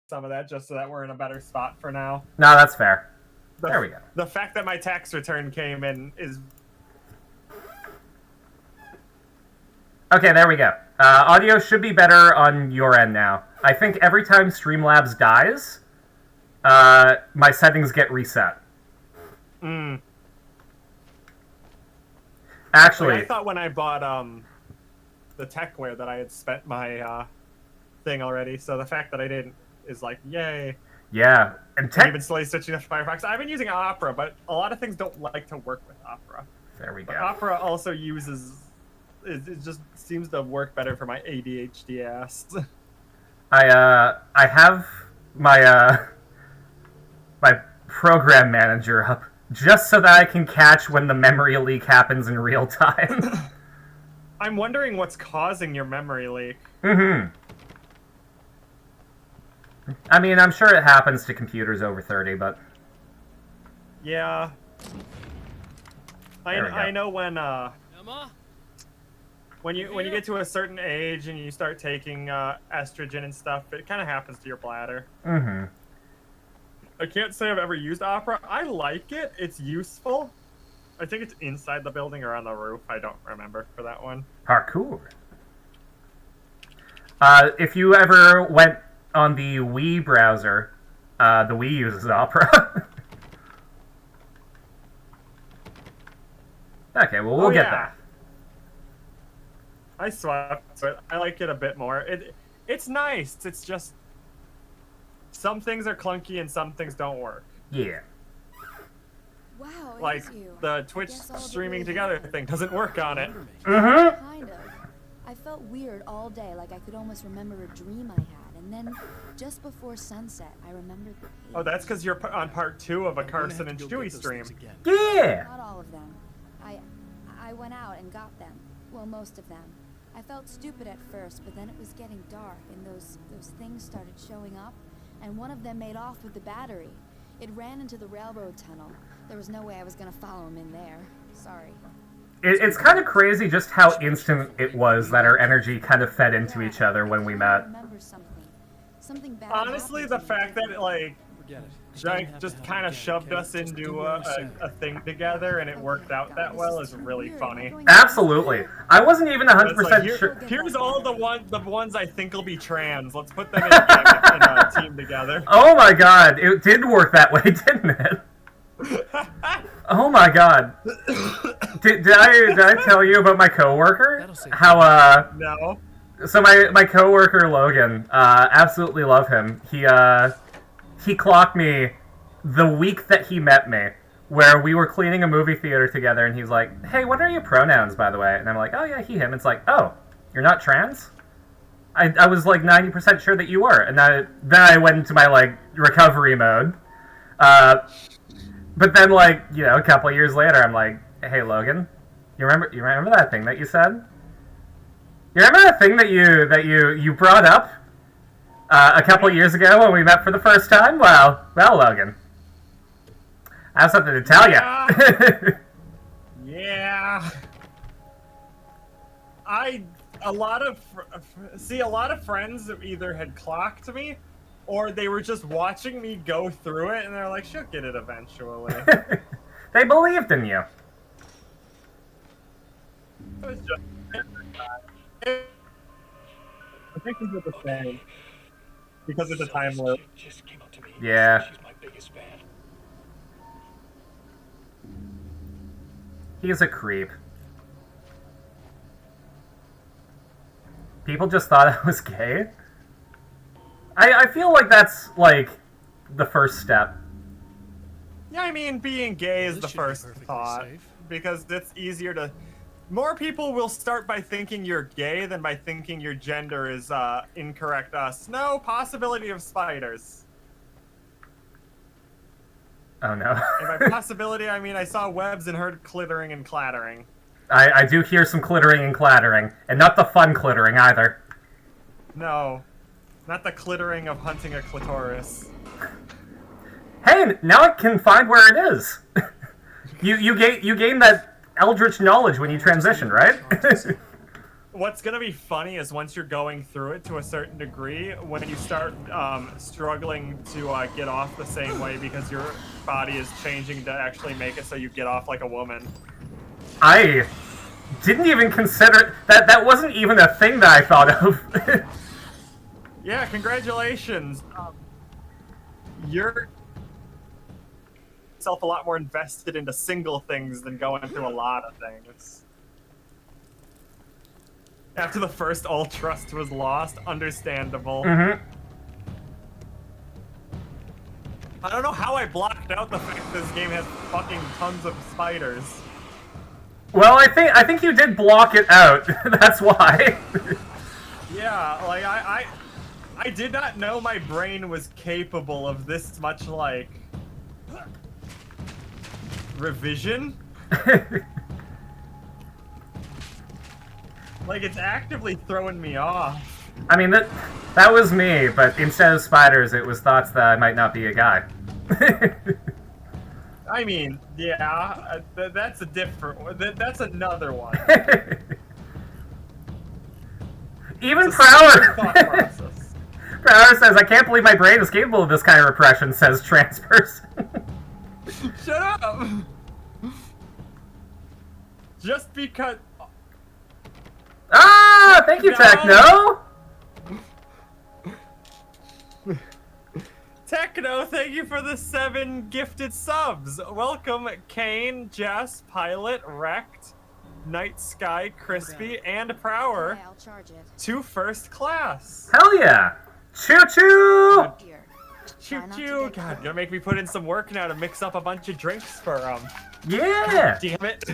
some of that just so that we're in a better spot for now. No, that's fair. There we go. The fact that my tax return came in is... Okay, there we go. Audio should be better on your end now. I think every time Streamlabs dies, my settings get reset. Actually... Like, I thought when I bought the techware that I had spent my thing already, so the fact that I didn't is like, yay. Yeah. And I'm even slowly switching to Firefox. I've been using Opera, but a lot of things don't like to work with Opera. There we go. But Opera also uses... It just seems to work better for my ADHD ass. I have my my program manager up just so that I can catch when the memory leak happens in real time. I'm wondering what's causing your memory leak. I mean, I'm sure it happens to computers over 30, but... Yeah. I know when you get to a certain age and you start taking estrogen and stuff, it kind of happens to your bladder. I can't say I've ever used Opera. I like it. It's useful. I think it's inside the building or on the roof. I don't remember for that one. Parkour. If you ever went on the Wii browser, the Wii uses Opera. Okay, well, we'll get that. I swapped it. I like it a bit more. It's nice. It's just some things are clunky and some things don't work. Yeah. Wow, like the Twitch streaming together thing doesn't work on it. Kind of. I felt weird all day, like I could almost remember a dream I had, and then just before sunset, I remembered the page. Oh, that's because you're on part 2 of a Carson and Chewy stream. Yeah. Not all of them. I went out and got them. Well, most of them. I felt stupid at first, but then it was getting dark, and those things started showing up, and one of them made off with the battery. It ran into the railroad tunnel. There was no way I was gonna follow him in there. Sorry. It's kind of crazy just how instant it was that our energy kind of fed into each other when we met. I remember something bad. Honestly, the fact that like Jake just kind of shoved us into a thing together and it worked out that well is really funny. Absolutely. I wasn't even 100% sure. Here's all the ones I think will be trans. Let's put them in a team together. Oh my god, it did work that way, didn't it? Oh my god. Did I tell you about my coworker? How No. So my coworker Logan, absolutely love him. He clocked me the week that he met me, where we were cleaning a movie theater together, and he's like, "Hey, what are your pronouns, by the way?" And I'm like, "Oh yeah, he, him." It's like, "Oh, you're not trans?" I was like 90% sure that you were, and then I went into my like recovery mode. But then like a couple of years later, I'm like, "Hey Logan, you remember that thing that you said? You remember that thing that you brought up a couple of years ago when we met for the first time? Well, Logan, I have something to tell you." Yeah. A lot of friends either had clocked me, or they were just watching me go through it, and they're like, "She'll get it eventually." They believed in you. It was just... I think we did the same. Because of the time loop. Yeah. He's a creep. People just thought I was gay? I feel like that's, like, the first step. Yeah, I mean, being gay is the first thought. Because it's easier to... More people will start by thinking you're gay than by thinking your gender is incorrect. No possibility of spiders. Oh no. And by possibility, I mean I saw webs and heard clittering and clattering. I do hear some clittering and clattering, and not the fun clittering either. No, not the clittering of hunting a clitoris. Hey, now I can find where it is. You gain that eldritch knowledge when you transition, right? what's gonna be funny is once you're going through it to a certain degree, when you start struggling to get off the same way because your body is changing to actually make it so you get off like a woman. I didn't even consider that. That wasn't even a thing that I thought of. Yeah, congratulations. You're self a lot more invested into single things than going through a lot of things. After the first all trust was lost, understandable. Mm-hmm. I don't know how I blocked out the fact this game has fucking tons of spiders. Well, I think you did block it out. That's why. Yeah, like I did not know my brain was capable of this much like revision. Like, it's actively throwing me off. I mean, that was me, but instead of spiders, it was thoughts that I might not be a guy. I mean, yeah, that's a different. That's another one. Even Prowler. process. Prowler says, "I can't believe my brain is capable of this kind of repression." Says trans person. Shut up. Just because. Ah! Thank you, Techno! Techno, thank you for the 7 gifted subs. Welcome, Kane, Jess, Pilot, Wrecked, Night Sky, Crispy, and Prower Okay, I'll charge it. to first class. Hell yeah! Choo choo! Here. Choo Try not to choo. get God, cold. gonna make me put in some work now to mix up a bunch of drinks for Yeah! damn it.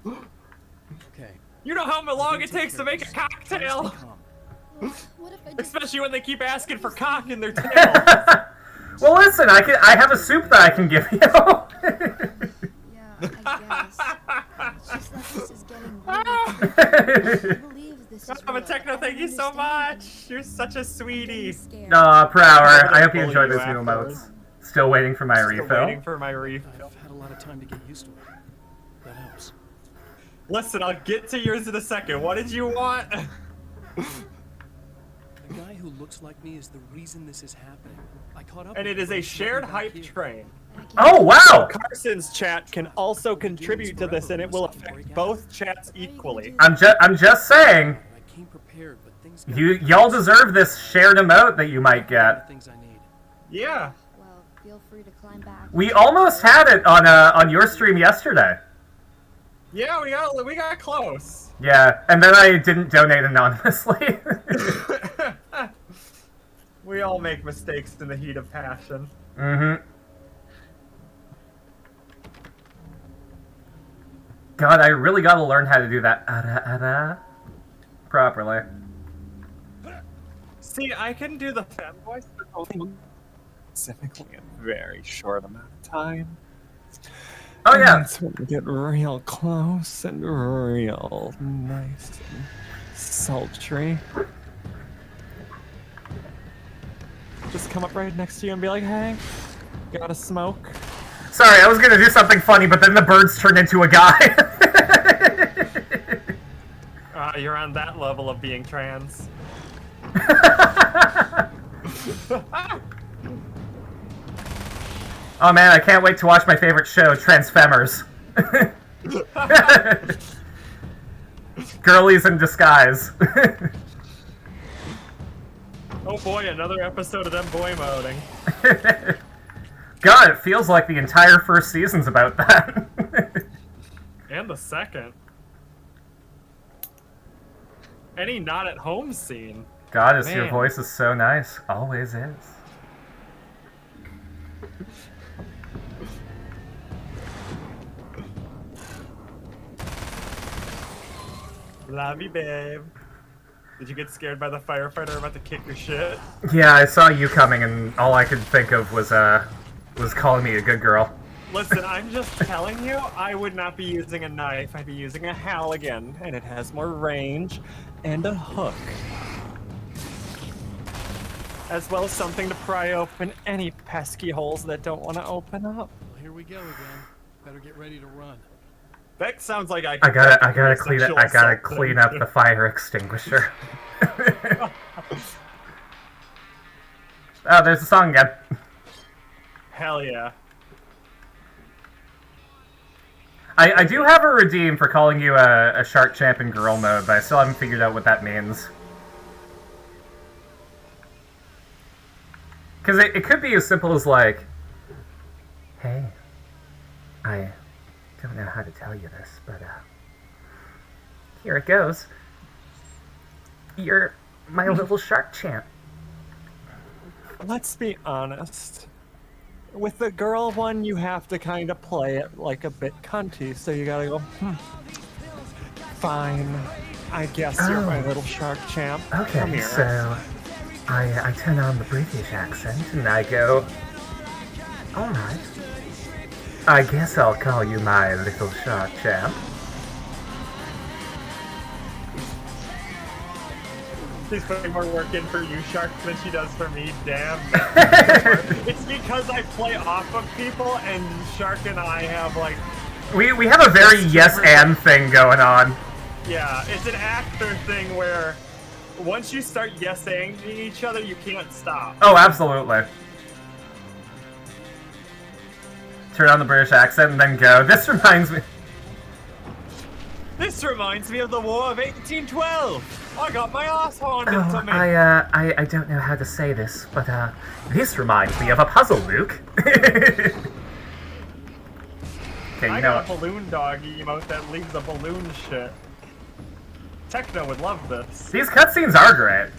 Okay. You know how long it takes to make a cocktail? What if I just... Especially when they keep asking for cock in their tail. Well, listen, I have a soup that I can give you. Yeah, I guess. It's just that this is getting really tricky. I believe this is I'm a real. Techno, I thank you don't so understand much. You're such a I'm sweetie. getting scared. Aw, Prower, I hope you Bully enjoyed you those new afterwards. emotes. Still waiting for my Still refill. waiting for my refill. I've had a lot of time to get used to it. That helps. Listen, I'll get to yours in a second. What did you want? The guy who looks like me is the reason this is happening. I caught up And with it is a him shared back hype here. train. Oh, wow! CARSYN'S chat can also contribute to this, and it will affect both chats equally. I'm just saying, I came prepared, but things got y'all deserve this shared emote that you might the get. things I need. Yeah. Well, feel free to climb back. We almost had it on your stream yesterday. Yeah, we got close. Yeah, and then I didn't donate anonymously. We all make mistakes in the heat of passion. Mm-hmm. God, I really gotta learn how to do that properly. See, I can do the fem voice, but only specifically a very short amount of time. Oh yeah. That's when we get real close and real nice and sultry. Just come up right next to you and be like, hey, got a smoke? Sorry, I was gonna do something funny, but then the birds turned into a guy. You're on that level of being trans. Oh man, I can't wait to watch my favorite show, Transfemmers. Girlies in disguise. Oh boy, another episode of them boy moding. God, it feels like the entire first season's about that. And the second. Any not at home scene. God, your Man. voice is so nice. Always is. Love you, babe. Did you get scared by the firefighter about to kick your shit? Yeah, I saw you coming, and all I could think of was calling me a good girl. Listen, I'm just telling you, I would not be using a knife. I'd be using a Halligan, and it has more range and a hook. As well as something to pry open any pesky holes that don't want to open up. Well, here we go again. Better get ready to run. That sounds like I gotta clean up the fire extinguisher. Oh, there's the song again. Hell yeah. I do have a redeem for calling you a Shark Champ in girl mode, but I still haven't figured out what that means. Because it could be as simple as like, hey, I don't know how to tell you this, but here it goes. You're my little Shark Champ. Let's be honest. With the girl one, you have to kind of play it like a bit cunty, so you gotta go, fine. I guess you're my little Shark Champ. Okay, come here. So I turn on the British accent and I go, alright. I guess I'll call you my little Shark Champ. She's putting more work in for you, Shark, than she does for me. Damn. It's because I play off of people, and Shark and I have, like... We have a very yes-and thing going on. Yeah, it's an actor thing where once you start yes-anding each other, you can't stop. Oh, absolutely. Turn on the British accent and then go, this reminds me... This reminds me of the War of 1812! I got my ass handed to me! I don't know how to say this, but, this reminds me of a puzzle, Luke. Okay, I got a balloon dog emote that leaves a balloon shit. Techno would love this. These cutscenes are great.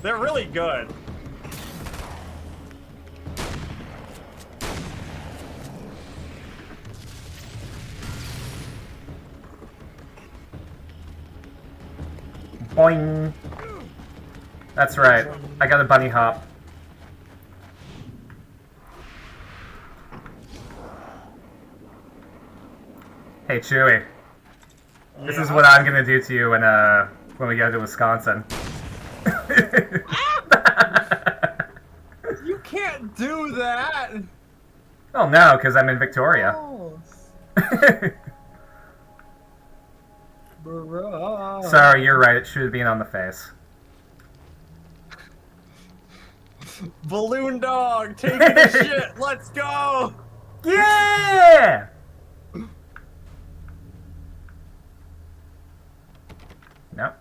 They're really good. Boing. That's right. I got a bunny hop. Hey, Chewie. Yeah. This is what I'm gonna do to you when we go to Wisconsin. You can't do that! Oh no, because I'm in Victoria. Oh. Sorry, you're right. It should have been on the face. Balloon dog, taking the shit. Let's go. Yeah. No.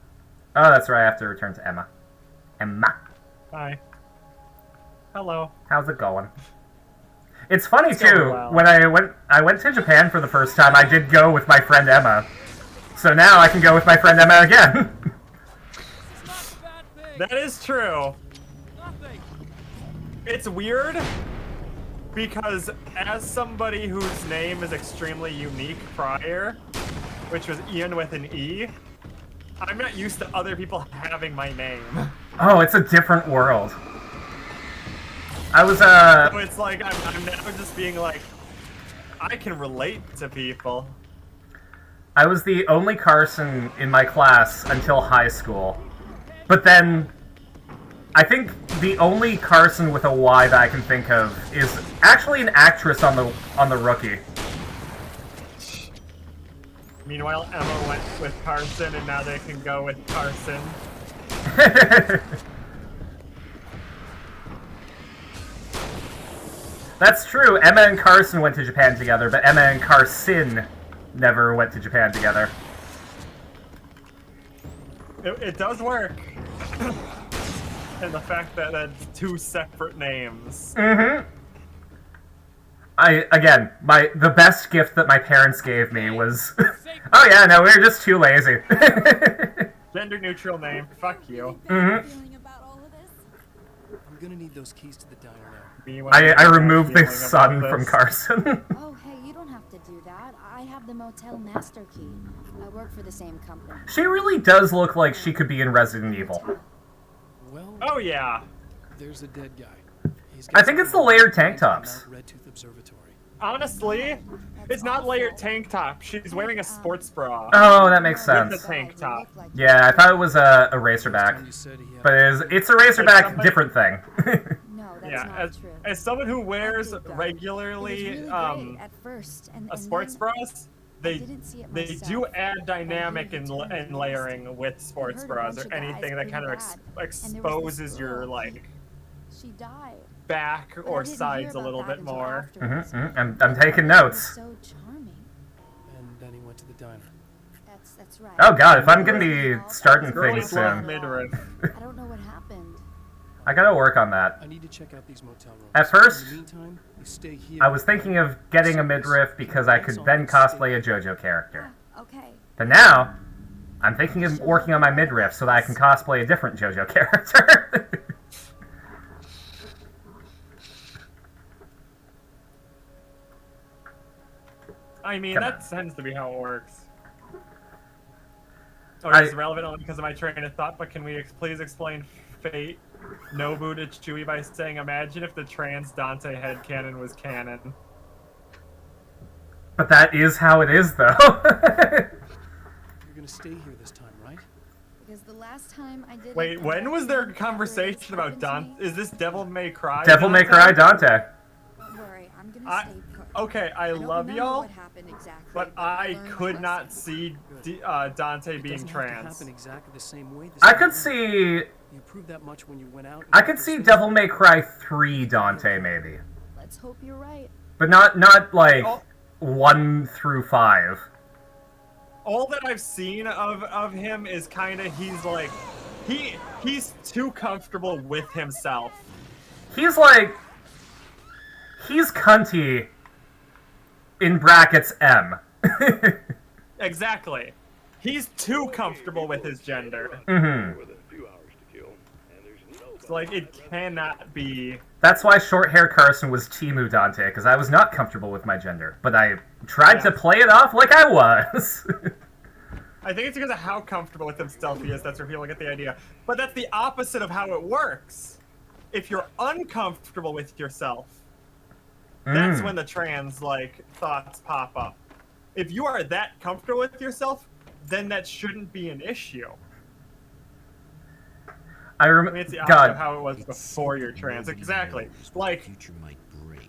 Oh, that's right. I have to return to Emma. Emma. Hi. Hello. How's it going? It's funny too. Well. When I went to Japan for the first time, I did go with my friend Emma. So now I can go with my friend Emma again. That is true. It's weird because as somebody whose name is extremely unique prior, which was Ian with an E, I'm not used to other people having my name. Oh, it's a different world. I was So it's like I'm now just being like, I can relate to people. I was the only Carson in my class until high school. But then, I think the only Carson with a Y that I can think of is actually an actress on the Rookie. Meanwhile, Emma went with Carson, and now they can go with Carson. That's true. Emma and Carson went to Japan together, but Emma and Carson never went to Japan together. It does work. And the fact that that's two separate names. Mm-hmm. The best gift that my parents gave me was... Oh yeah, no, we were just too lazy. Gender neutral name. Fuck you. Mm-hmm. I'm gonna need those keys to the diner now. I removed the son from Carson. Oh, hey, you don't have to do that. I have the motel master key. I work for the same company. She really does look like she could be in Resident Evil. Well, oh yeah. There's a dead guy. I think it's the layered tank tops. Honestly, it's not layered tank top. She's wearing a sports bra. Oh, that makes sense. With a tank top. Yeah, I thought it was a Razorback. But it's a Razorback, different thing. No, that's yeah, not true. As someone who wears regularly at first, a sports bras, they didn't see it they myself, do add but I dynamic heard and, the term and was layering with I sports heard a bras bunch or of guys anything that kind of pretty bad, and there was this exposes your girl, like she died. back But I or didn't hear sides a about little that bit until more. afterwards. I'm taking He was notes. so charming. And then he went to the diner. That's right. Oh god, if I'm gonna be starting Girlies things love soon, midriff. I don't know what happened. I gotta work on that. I need to check out these motel rooms. At first, In the meantime, you stay here. I was thinking of getting a midriff because I could then cosplay a JoJo character. Okay. But now, I'm thinking of working on my midriff so that I can cosplay a different JoJo character. I mean, Come that on. tends to be how it works. Oh, I- it's relevant only because of my train of thought, but can we please explain Fate Nobu to Chewie by saying, imagine if the trans Dante headcanon was canon. But that is how it is, though. You're gonna stay here this time, right? Because the last time I did Wait, it, when was there a after conversation this about happened to Dante? me, Is this Devil May Cry? Devil May Cry Dante. Don't worry, I'm gonna I- stay put. Okay, I don't love remember y'all, what happened exactly, but I I learned my could not lesson. see Dante It being doesn't have to trans. happen exactly the same way this I time could around. see... You proved that much when you went out. I could see Devil May Cry 3 Dante, maybe. Let's hope you're right. But not like Oh. 1 through 5. All that I've seen of him is kind of he's like he's too comfortable with himself. He's like... He's cunty in brackets M. Exactly. He's too comfortable with his gender. Mm-hmm. It's like it cannot be. That's why short hair Carson was Timu Dante, because I was not comfortable with my gender. But I tried to play it off like I was. I think it's because of how comfortable with himself he is. That's where people get the idea. But that's the opposite of how it works. If you're uncomfortable with yourself, that's when the trans like thoughts pop up. If you are that comfortable with yourself, then that shouldn't be an issue. I I mean, remember. it's the opposite God, of how it was before you're trans. Exactly. Like,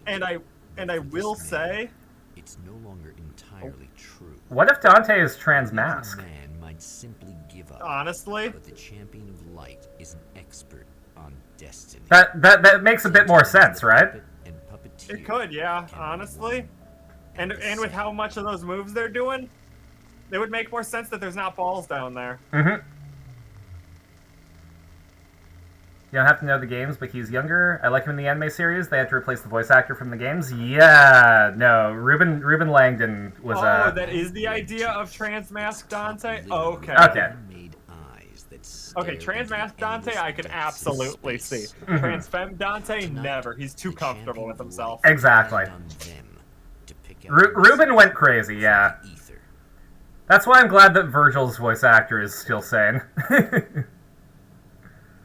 and I will say, it's no longer entirely true. what if Dante is trans mask? Man might simply give up. honestly, But the champion of light is an expert on destiny. That makes a bit more sense, right? And puppeteer it could, yeah, can be honestly. one And the with how same. much of those moves they're doing, it would make more sense that there's not balls down there. Mm-hmm. You don't have to know the games, but he's younger. I like him in the anime series. They had to replace the voice actor from the games. Yeah, no, Ruben Langdon was Oh, that is the idea of trans mask Dante? Okay. Okay. Made eyes that Okay, stare trans into mask the Dante endless I can depths of absolutely see. space. Trans femme Dante, never. He's too The comfortable champion with of himself. light Exactly. depend on them to pick out Ruben the went crazy, yeah. ether. That's why I'm glad that Virgil's voice actor is still sane.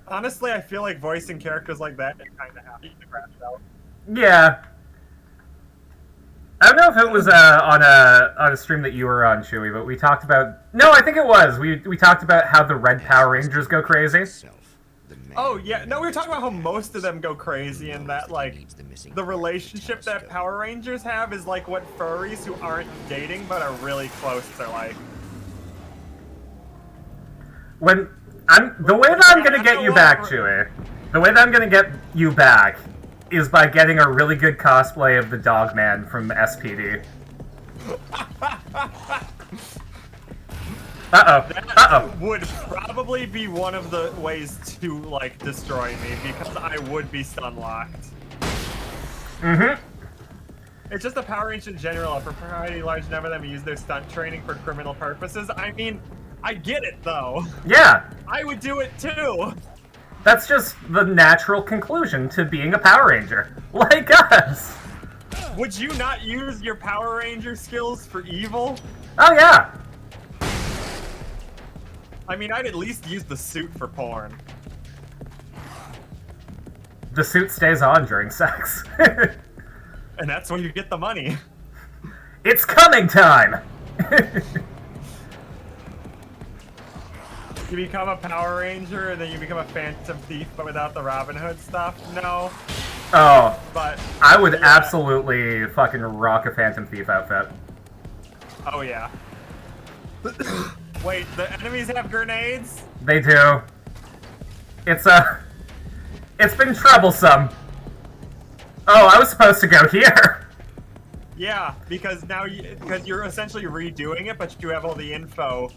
Honestly, I feel like voicing characters like that, you kind of have to crash out. Yeah. I don't know if it was on a stream that you were on, Chewie, but we talked about... No, I think it was. We talked about how the Red Power Rangers go crazy. Oh, yeah. No, we were talking about how most of them go crazy and that, like, the relationship that Power Rangers have is like what furries who aren't dating but are really close are like. The way that I'm gonna get you back, Chewie, the way that I'm gonna get you back is by getting a really good cosplay of the Dogman from SPD. Uh-oh. Would probably be one of the ways to, like, destroy me because I would be stun-locked. Mm-hmm. It's just the Power Rangers in general, a propriety large number of them use their stunt training for criminal purposes. I mean, I get it, though. Yeah. I would do it, too. That's just the natural conclusion to being a Power Ranger. Like us. Would you not use your Power Ranger skills for evil? Oh, yeah. I mean, I'd at least use the suit for porn. The suit stays on during sex. And that's when you get the money. It's coming time! You become a Power Ranger, and then you become a Phantom Thief, but without the Robin Hood stuff? No. Oh, But I would yeah. absolutely fucking rock a Phantom Thief outfit. Oh, yeah. Wait, the enemies have grenades? They do. It's been troublesome. Oh, I was supposed to go here. Yeah, because now because you're essentially redoing it, but you have all the info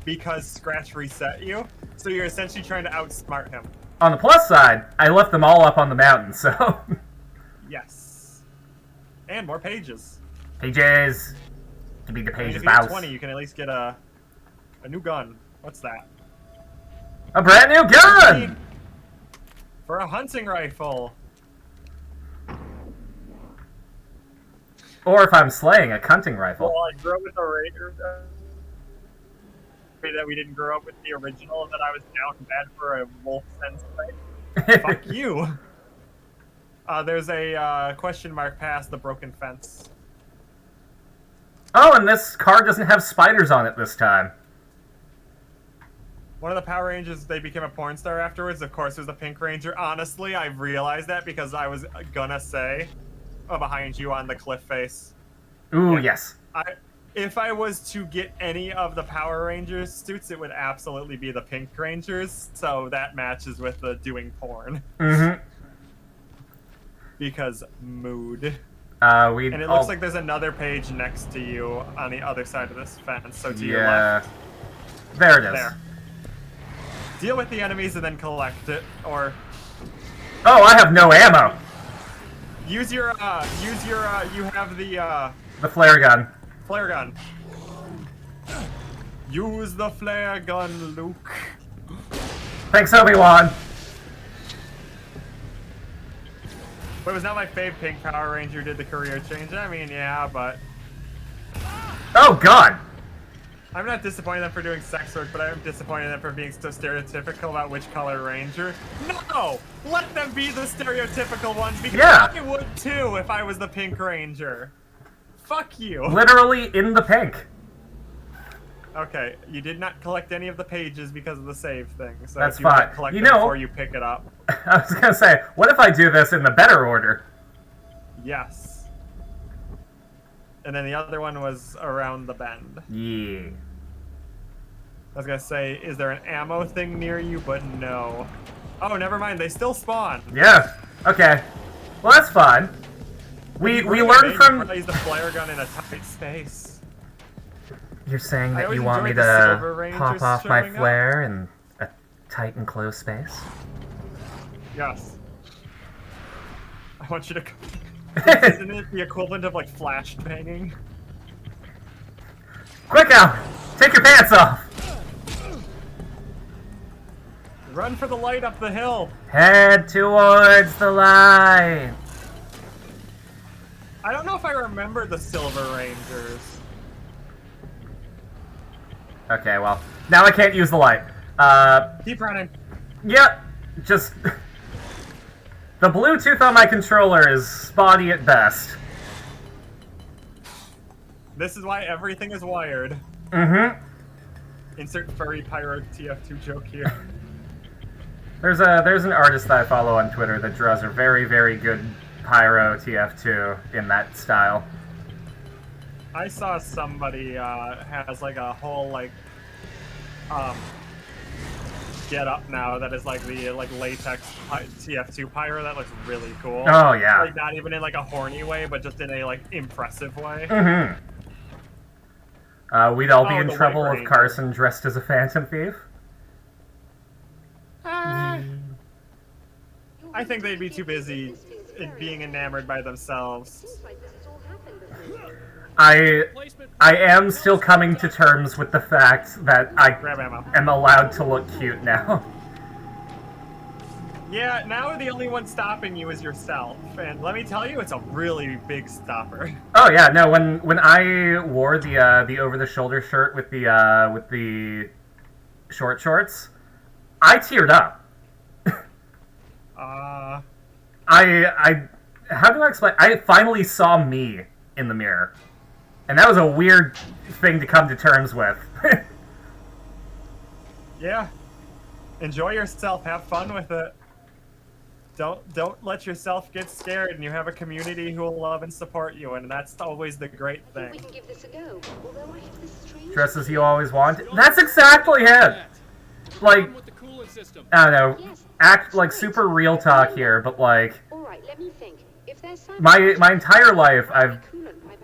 because Scratch reset you. So you're essentially trying to outsmart him. On the plus side, I left them all up on the mountain, so... Yes. And more pages. Pages. Give me the I mean, pages, if you get mouse. 20, you can at least get a new gun. What's that? A brand new gun! For a hunting rifle. Or if I'm slaying, a hunting rifle. Well, I grew up with the Raider. That we didn't grow up with the original, and that I was down bad for a wolf sensei. Fuck you. There's a question mark past the broken fence. Oh, and this car doesn't have spiders on it this time. One of the Power Rangers, they became a porn star afterwards. Of course, it was the Pink Ranger. Honestly, I realized that because I was gonna say, behind you on the cliff face. Ooh, Yeah. yes. If I was to get any of the Power Rangers suits, it would absolutely be the Pink Rangers. So that matches with the doing porn. Mm-hmm. Because mood. And And it looks like there's another page next to you on the other side of this fence. So to your left. There it is. There. Deal with the enemies and then collect it, or Oh, I have no ammo. use your you have The flare gun. flare gun. Use the flare gun, Luke. Thanks, Obi-Wan. But it was not my fave Pink Power Ranger did the career change. I mean, yeah, but Oh, God. I'm not disappointed in them for doing sex work, but I am disappointed in them for being so stereotypical about which color Ranger. No! Let them be the stereotypical ones, because Yeah. I would too if I was the Pink Ranger. Fuck you. Literally in the pink. Okay, you did not collect any of the pages because of the save thing. So That's if you want fine. to collect You them know- before you pick it up. I was gonna say, what if I do this in the better order? Yes. And then the other one was around the bend. Yeah. I was gonna say, is there an ammo thing near you? But no. Oh, never mind. They still spawn. Yeah. Okay. Well, that's fine. We learned from... Use the flare gun in a tight space. You're saying I that always you want me enjoyed the Silver to Rangers pop off my showing up. flare in a tight and closed space? Yes. I want you to. Isn't it the equivalent of like flash banging? Quick out! Take your pants off! Run for the light up the hill. Head towards the light! I don't know if I remember the Silver Rangers. Okay, well, now I can't use the light. Keep running. Yep, just... The Bluetooth on my controller is spotty at best. This is why everything is wired. Mm-hmm. Insert furry pyro TF2 joke here. There's an artist that I follow on Twitter that draws a very, very good Pyro TF2 in that style. I saw somebody has like a whole like get up now that is like the latex TF2 pyro that looks really cool. Oh yeah. Like not even in like a horny way, but just in a like impressive way. Mm-hmm. We'd all be Oh, in the trouble White if Ranger. Carson dressed as a Phantom Thief. I think they'd be too busy being enamored by themselves. I am still coming to terms with the fact that I Grab ammo. am allowed to look cute now. Yeah, now the only one stopping you is yourself, and let me tell you, it's a really big stopper. Oh yeah, no. When I wore the over-the-shoulder shirt with the short shorts, I teared up. I how do I explain? I finally saw me in the mirror, and that was a weird thing to come to terms with. Yeah. Enjoy yourself, have fun with it. don't let yourself get scared, and you have a community who will love and support you, and that's always the great thing. We can give this a go. Although I have this strange Dress as you always want. That's exactly it! Like, I don't know, act like super real talk here, but like, Alright, let me think. If there's some my entire life I've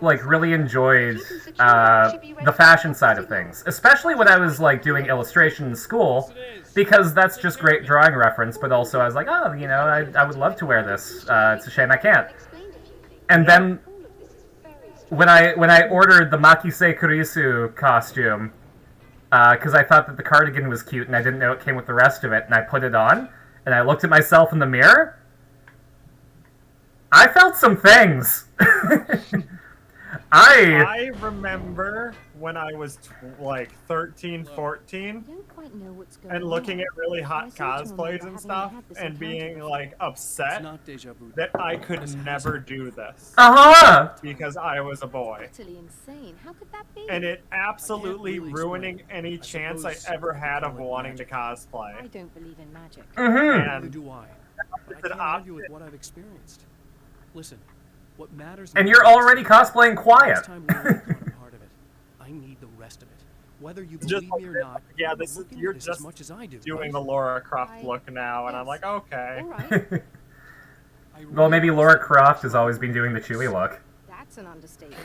like really enjoyed the fashion side of things, especially when I was like doing illustration in school, because that's just great drawing reference, but also I was like, oh, you know, I would love to wear this. It's a shame I can't. And then when I ordered the Makise Kurisu costume, because I thought that the cardigan was cute and I didn't know it came with the rest of it, and I put it on, and I looked at myself in the mirror, I felt some things. I remember when I was like 13, 14, and looking at really hot cosplays and stuff, and being like upset that I could never do this because I was a boy, Insane. How could that be? and it absolutely ruining any chance I ever had of wanting to cosplay. I don't believe in magic. Neither And do I. But I it's an can't argue with option. what I've experienced. Listen, what matters. And you're already cosplaying quiet. This time we're not a part of it. I need the rest of it. Whether you Just believe me or not, yeah, this is looking you're at this just as much as I do. doing the Laura Croft look now, and I'm like, okay. Alright, Well, maybe Laura Croft has always been doing the Chewie look. that's an understatement.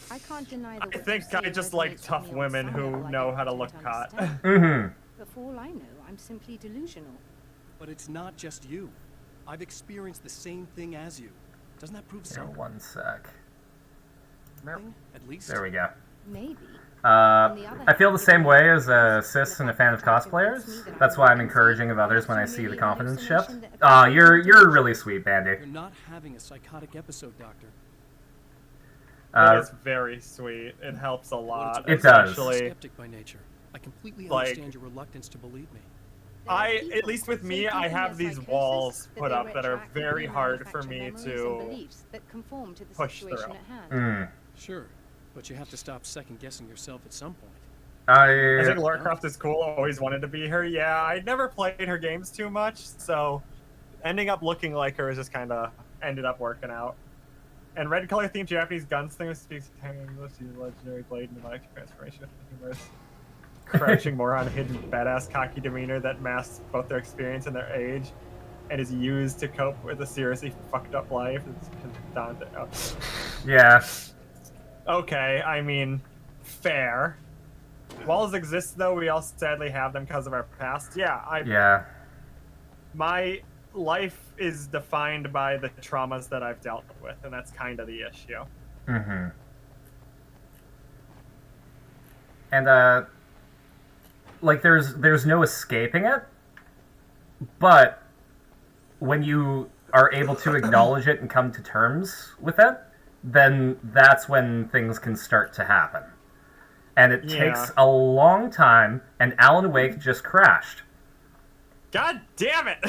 I can't deny that. I think I just like tough women who know how to look hot. Mm-hmm. But for all I know, I'm simply delusional. But it's not just you. I've experienced the same thing as you. Doesn't that prove Here, something? one sec. At least. There we go. Maybe. I feel the same way as a cis and a fan of cosplayers. That's why I'm encouraging of others when I see the confidence shift. You're really sweet, Bandy. You're not having a psychotic episode, Doctor. It is very sweet. It helps a lot. It does. Especially, Skeptic by nature. I completely like- understand your reluctance to believe me. at least with me, I have these walls put up that are very hard for me to push through. Mm. Sure, but you have to stop second-guessing yourself at some point. I think Lara Croft is cool. Always wanted to be her. Yeah, I never played her games too much, so ending up looking like her is just kind of ended up working out. And red color themed Japanese gunslinger speaks Italian English, uses legendary blade and electric transformation. Humorous, crouching moron, hidden badass, cocky demeanor that masks both their experience and their age, and is used to cope with a seriously fucked up life. It's Yeah. Okay, I mean, fair. Walls exist, though. We all sadly have them because of our past. Yeah. My life is defined by the traumas that I've dealt with, and that's kind of the issue. Mm-hmm. And, like, there's no escaping it, but when you are able to acknowledge it and come to terms with it, then that's when things can start to happen. And it takes a long time, and Alan Wake just crashed. God damn it!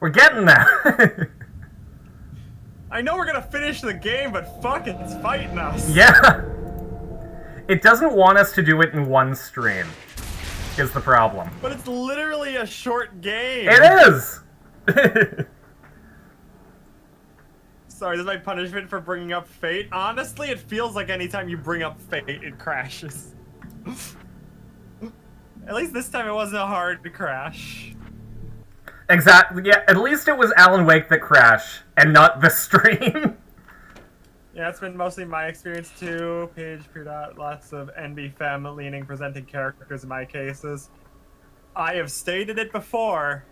We're getting there! I know we're gonna finish the game, but fuck it, it's fighting us. Yeah! It doesn't want us to do it in one stream, is the problem. But it's literally a short game. It is! Sorry, this is my punishment for bringing up Fate. Honestly, it feels like anytime you bring up Fate, it crashes. At least this time it wasn't a hard crash. Exactly, yeah, at least it was Alan Wake that crashed, and not the stream. Yeah, it's been mostly my experience too. Page, Pure Dot, lots of NB Femme leaning presenting characters in my cases. I have stated it before,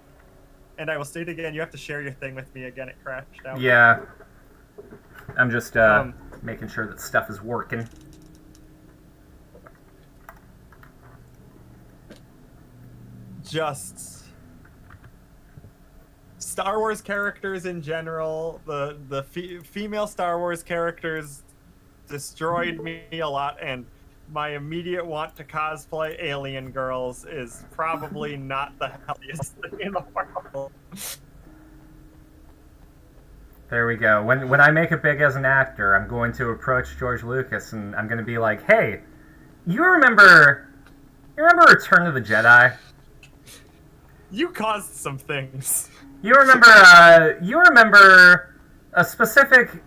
and I will state it again. You have to share your thing with me again. It crashed out. Yeah. I'm just, making sure that stuff is working. Just Star Wars characters in general, the female Star Wars characters destroyed me a lot, and my immediate want to cosplay alien girls is probably not the healthiest thing in the world. There we go. When I make it big as an actor, I'm going to approach George Lucas and I'm going to be like, hey, you remember Return of the Jedi? You caused some things. You remember a specific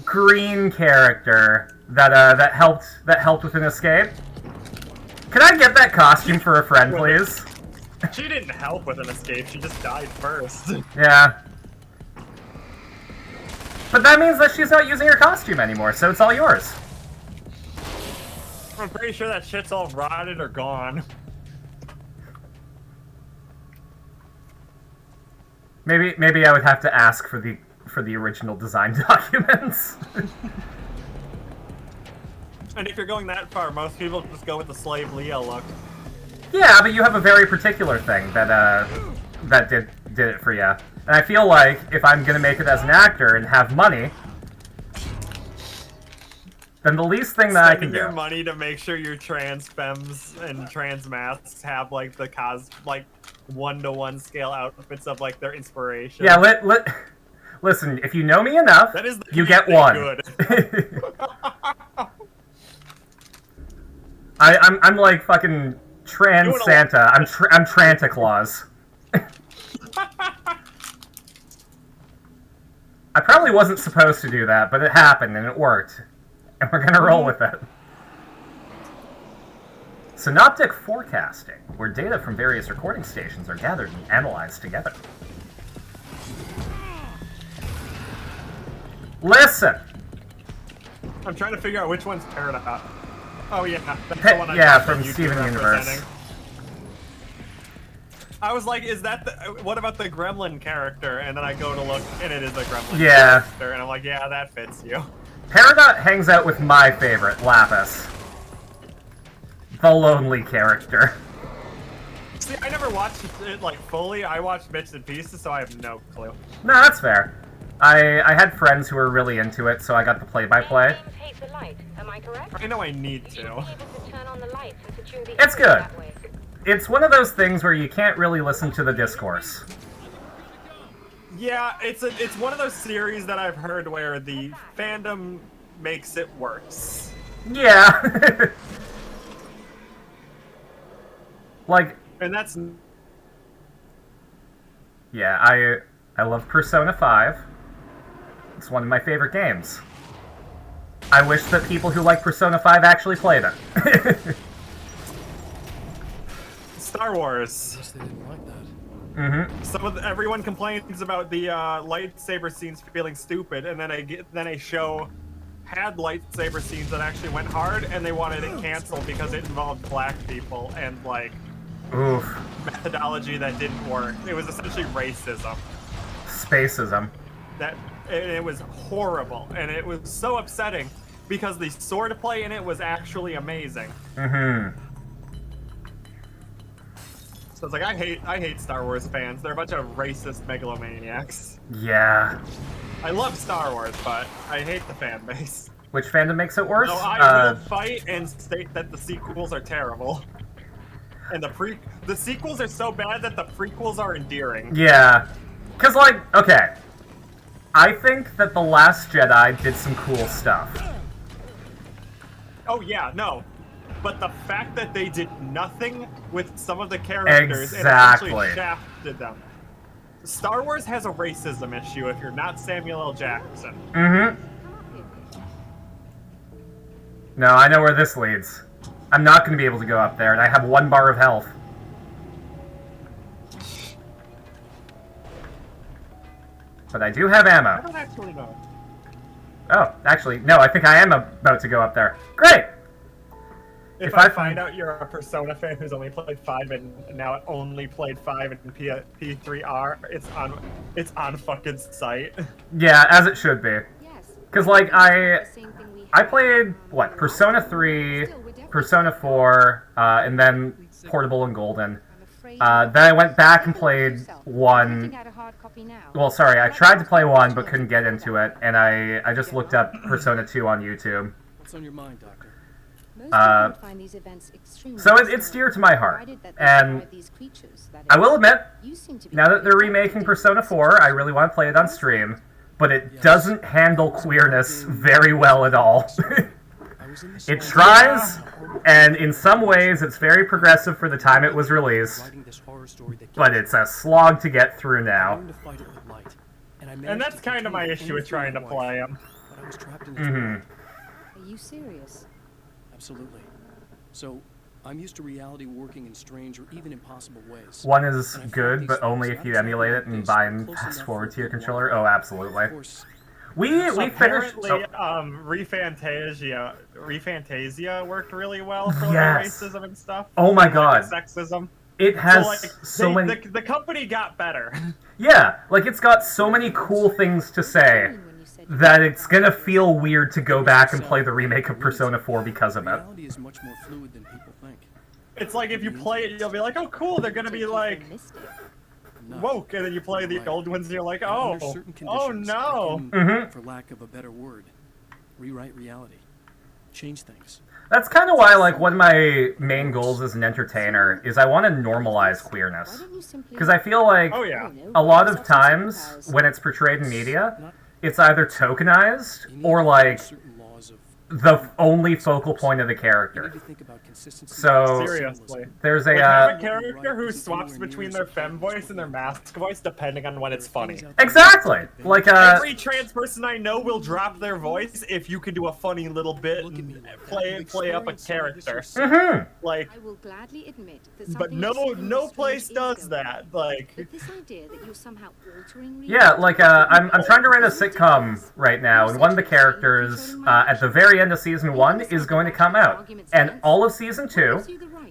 green character that helped with an escape? Could I get that costume for a friend, please? She didn't help with an escape, she just died first. Yeah. But that means that she's not using her costume anymore, so it's all yours. I'm pretty sure that shit's all rotted or gone. Maybe I would have to ask for the original design documents. And if you're going that far, most people just go with the slave Leo look. Yeah, but you have a very particular thing that did it for you. And I feel like if I'm gonna make it as an actor and have money, then the least thing that I can do. Spending your money to make sure your trans femmes and trans masks have like the one-to-one scale outfits of like their inspiration. Yeah, listen, if you know me enough, you get one. Good. I'm like fucking trans Santa. I'm Tranta Claus. I probably wasn't supposed to do that, but it happened and it worked. And we're gonna roll with it. Synoptic forecasting, where data from various recording stations are gathered and analyzed together. Listen! I'm trying to figure out which one's Paradox. Oh yeah, that's the one I yeah, thought from that you'd be Steven Universe. representing. I was like, is that the... What about the Gremlin character? And then I go to look, and it is a Gremlin character. And I'm like, yeah, that fits you. Peridot hangs out with my favorite, Lapis. The lonely character. See, I never watched it, like, fully. I watched bits and pieces, so I have no clue. No, that's fair. I had friends who were really into it, so I got the play-by-play. I know I need to. It's good. It's one of those things where you can't really listen to the discourse. Yeah, it's one of those series that I've heard where the fandom makes it worse. Yeah. Like... And that's... Yeah, I love Persona 5. It's one of my favorite games. I wish that people who like Persona 5 actually played it. Star Wars. I guess they didn't like that. Mm-hmm. Everyone complains about the lightsaber scenes feeling stupid, and then a show had lightsaber scenes that actually went hard, and they wanted it canceled because it involved black people and like methodology that didn't work. It was essentially racism. Spacism. It was horrible, and it was so upsetting because the sword play in it was actually amazing. Mm-hmm. So it's like I hate Star Wars fans. They're a bunch of racist megalomaniacs. Yeah. I love Star Wars, but I hate the fan base. Which fandom makes it worse? No, I will fight and state that the sequels are terrible. And the sequels are so bad that the prequels are endearing. Yeah. Cause like, okay. I think that The Last Jedi did some cool stuff. Oh yeah, no. But the fact that they did nothing with some of the characters and essentially shafted them. Star Wars has a racism issue if you're not Samuel L. Jackson. Mm-hmm. No, I know where this leads. I'm not going to be able to go up there, and I have 1 bar of health. But I do have ammo. I don't actually know. Oh, actually, no, I think I am about to go up there. Great! If I find out you're a Persona fan who's only played 5 and now only played 5 in P3R, it's on fucking site. Yeah, as it should be. Because, like, I played, what, Persona 3, Persona 4, and then Portable and Golden. Then I went back and played 1. Well, sorry, I tried to play 1 but couldn't get into it, and I just looked up Persona 2 on YouTube. What's on your mind, Doctor? So it's dear to my heart, and I will admit, now that they're remaking Persona 4, I really want to play it on stream, but it doesn't handle queerness very well at all. It tries, and in some ways it's very progressive for the time it was released, but it's a slog to get through now. And that's kind of my issue with trying to play him. Are you serious? Absolutely. So, I'm used to reality working in strange or even impossible ways. One is good, but only if you emulate it and bind fast forward to your controller. Oh, absolutely. We finished. Apparently, Refantasia worked really well for like, racism and stuff. Oh my god. Sexism. It has many. The company got better. Yeah, like it's got so many cool things to say that it's gonna feel weird to go back and play the remake of Persona 4 because of it. Reality is much more fluid than people think. It's like if you play it, you'll be like, oh cool, they're gonna be like woke, and then you play the old ones and you're like, oh no. For lack of a better word, rewrite reality. Change things. That's kind of why, like, one of my main goals as an entertainer is I want to normalize queerness. Because I feel like a lot of times when it's portrayed in media, it's either tokenized or, like, the only focal point of the character. So seriously, there's a, have a character who swaps between their femme voice and their mask voice depending on when it's funny. Exactly. Like every trans person I know will drop their voice if you can do a funny little bit and play up a character. Like, I will gladly admit that but no place does that. Like, but this idea that you're somehow altering yeah, like I'm trying to write a sitcom right now, and one of the characters at the very end of season 1 is going to come out, and all of season 2,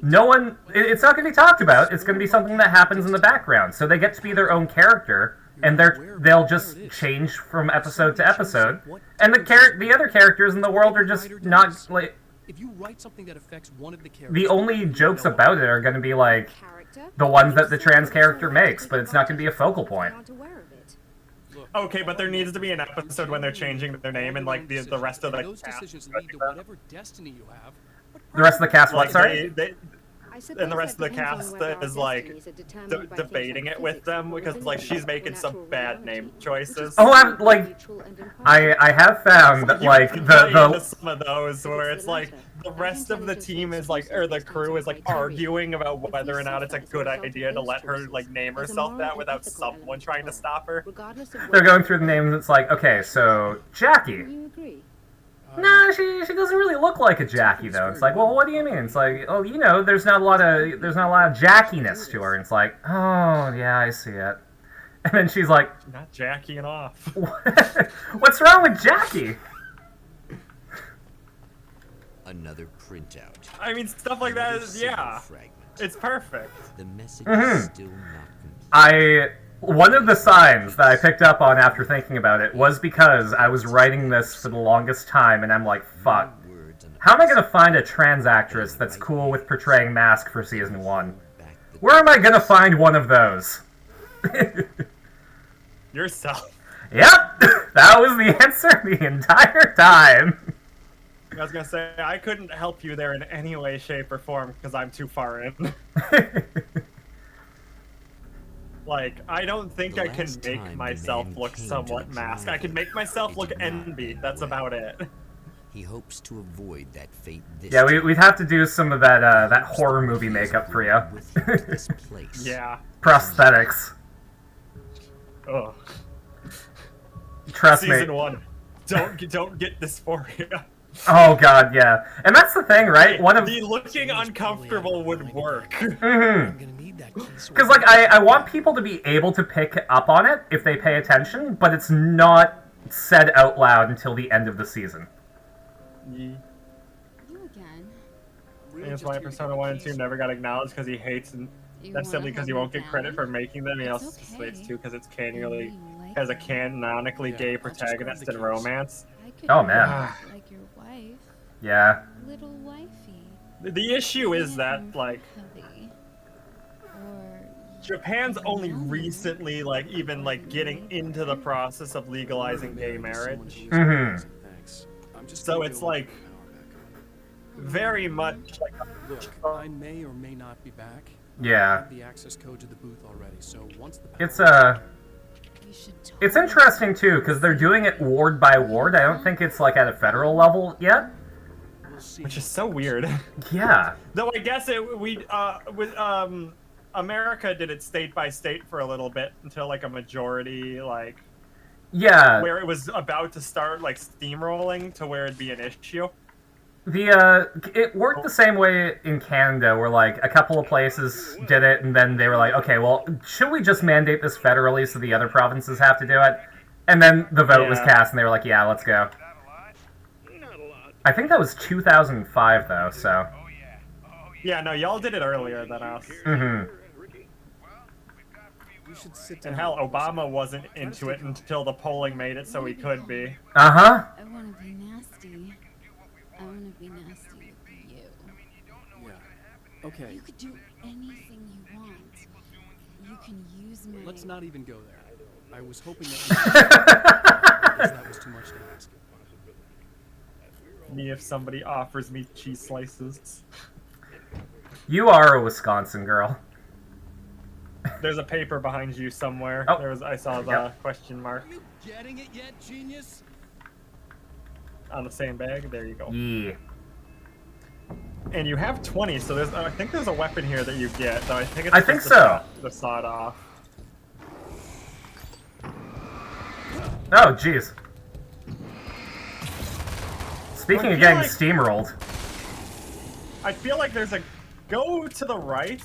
no one, it's not going to be talked about. It's going to be something that happens in the background, so they get to be their own character, and they'll just change from episode to episode, and the other characters in the world are just not like. If you write something that affects one of the characters, the only jokes about it are going to be like the ones that the trans character makes, but it's not going to be a focal point. okay, but there needs to be an episode when they're changing their name and like the rest of the those cast. decisions lead to whatever destiny you have. The rest of the cast, what, Like, sorry? And the rest of the cast is like debating it with them because like she's making some bad name choices. Oh, I have found that like the some of those where it's like the rest of the team is like, or the crew is like arguing about whether or not it's a good idea to let her like name herself that without someone trying to stop her. they're going through the names. It's like, okay, so Jackie. Nah, she doesn't really look like a Jackie though. It's like, well, what do you mean? It's like, oh, you know, there's not a lot of Jackiness to her. And it's like, oh yeah, I see it. And then she's like, not Jackie and off. What's wrong with Jackie? Another printout. I mean, stuff like that is it's perfect. The message is still not complete. One of the signs that I picked up on after thinking about it was because I was writing this for the longest time, and I'm like, fuck. How am I going to find a trans actress that's cool with portraying Mask for Season 1? Where am I going to find one of those? Yourself. Yep! That was the answer the entire time. I was going to say, I couldn't help you there in any way, shape, or form because I'm too far in. Like, I don't think I can make myself look somewhat Mask. I can make myself look Envy. That's about it. He hopes to avoid that fate this yeah, we'd have to do some of that horror movie makeup for you. Yeah. Prosthetics. Ugh. Trust me. Season 1. Don't get dysphoria. Oh god, yeah. And that's the thing, right? The looking uncomfortable would work. Because, like, I want people to be able to pick up on it if they pay attention, but it's not said out loud until the end of the season. You again. That's why Persona 1 and 2 never got acknowledged because he hates and that's simply because he won't get credit for making them. He also states too because it's has a canonically gay protagonist in romance. Oh man. Like your wife. Yeah. Little wifey. The issue is that like Japan's only recently like even like getting into the process of legalizing gay marriage. So it's like very much like look, I may or may not be back. Yeah. I have the access code to the booth already, so once the it's interesting too because they're doing it ward by ward. I don't think it's like at a federal level yet. We'll see. Which is so weird. Yeah. Though I guess America did it state by state for a little bit until like a majority like Yeah. where it was about to start like steamrolling to where it'd be an issue. It worked the same way in Canada, where like a couple of places did it, and then they were like, okay, well, should we just mandate this federally so the other provinces have to do it? And then the vote was cast, and they were like, yeah, let's go. I think that was 2005, though, so. Yeah, no, y'all did it earlier than us. Mm-hmm. We should sit down. And hell, Obama wasn't into it until the polling made it so he could be. Uh-huh. I want to be nasty. I want to be nasty with you. Yeah. Okay. You could do anything you want. You can use my... Let's not even go there. I was hoping that because that was too much to ask. Me if somebody offers me cheese slices. You are a Wisconsin girl. There's a paper behind you somewhere. Oh. I saw the question mark Are you getting it yet, genius? on the same bag. There you go. Yeah. And you have 20, so there's I think there's a weapon here that you get. Though I think it's I think just so. The sawed off. Oh, jeez. Speaking I of feel getting like- steamrolled. I feel like there's a go to the right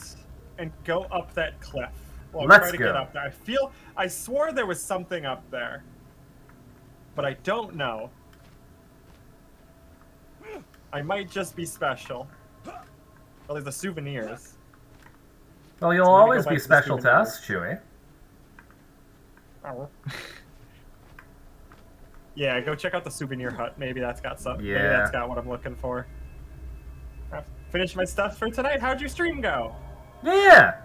and go up that cliff. Well, Let's try to go. get up there. I swore there was something up there, but I don't know. I might just be special. Well, there's the souvenirs. Well, you'll So maybe always go be back to the special to souvenirs. us, Chewie. Oh. Yeah, go check out the souvenir hut. Maybe that's got something. Maybe Yeah. that's got what I'm looking for. I've finished my stuff for tonight. How'd your stream go? Yeah.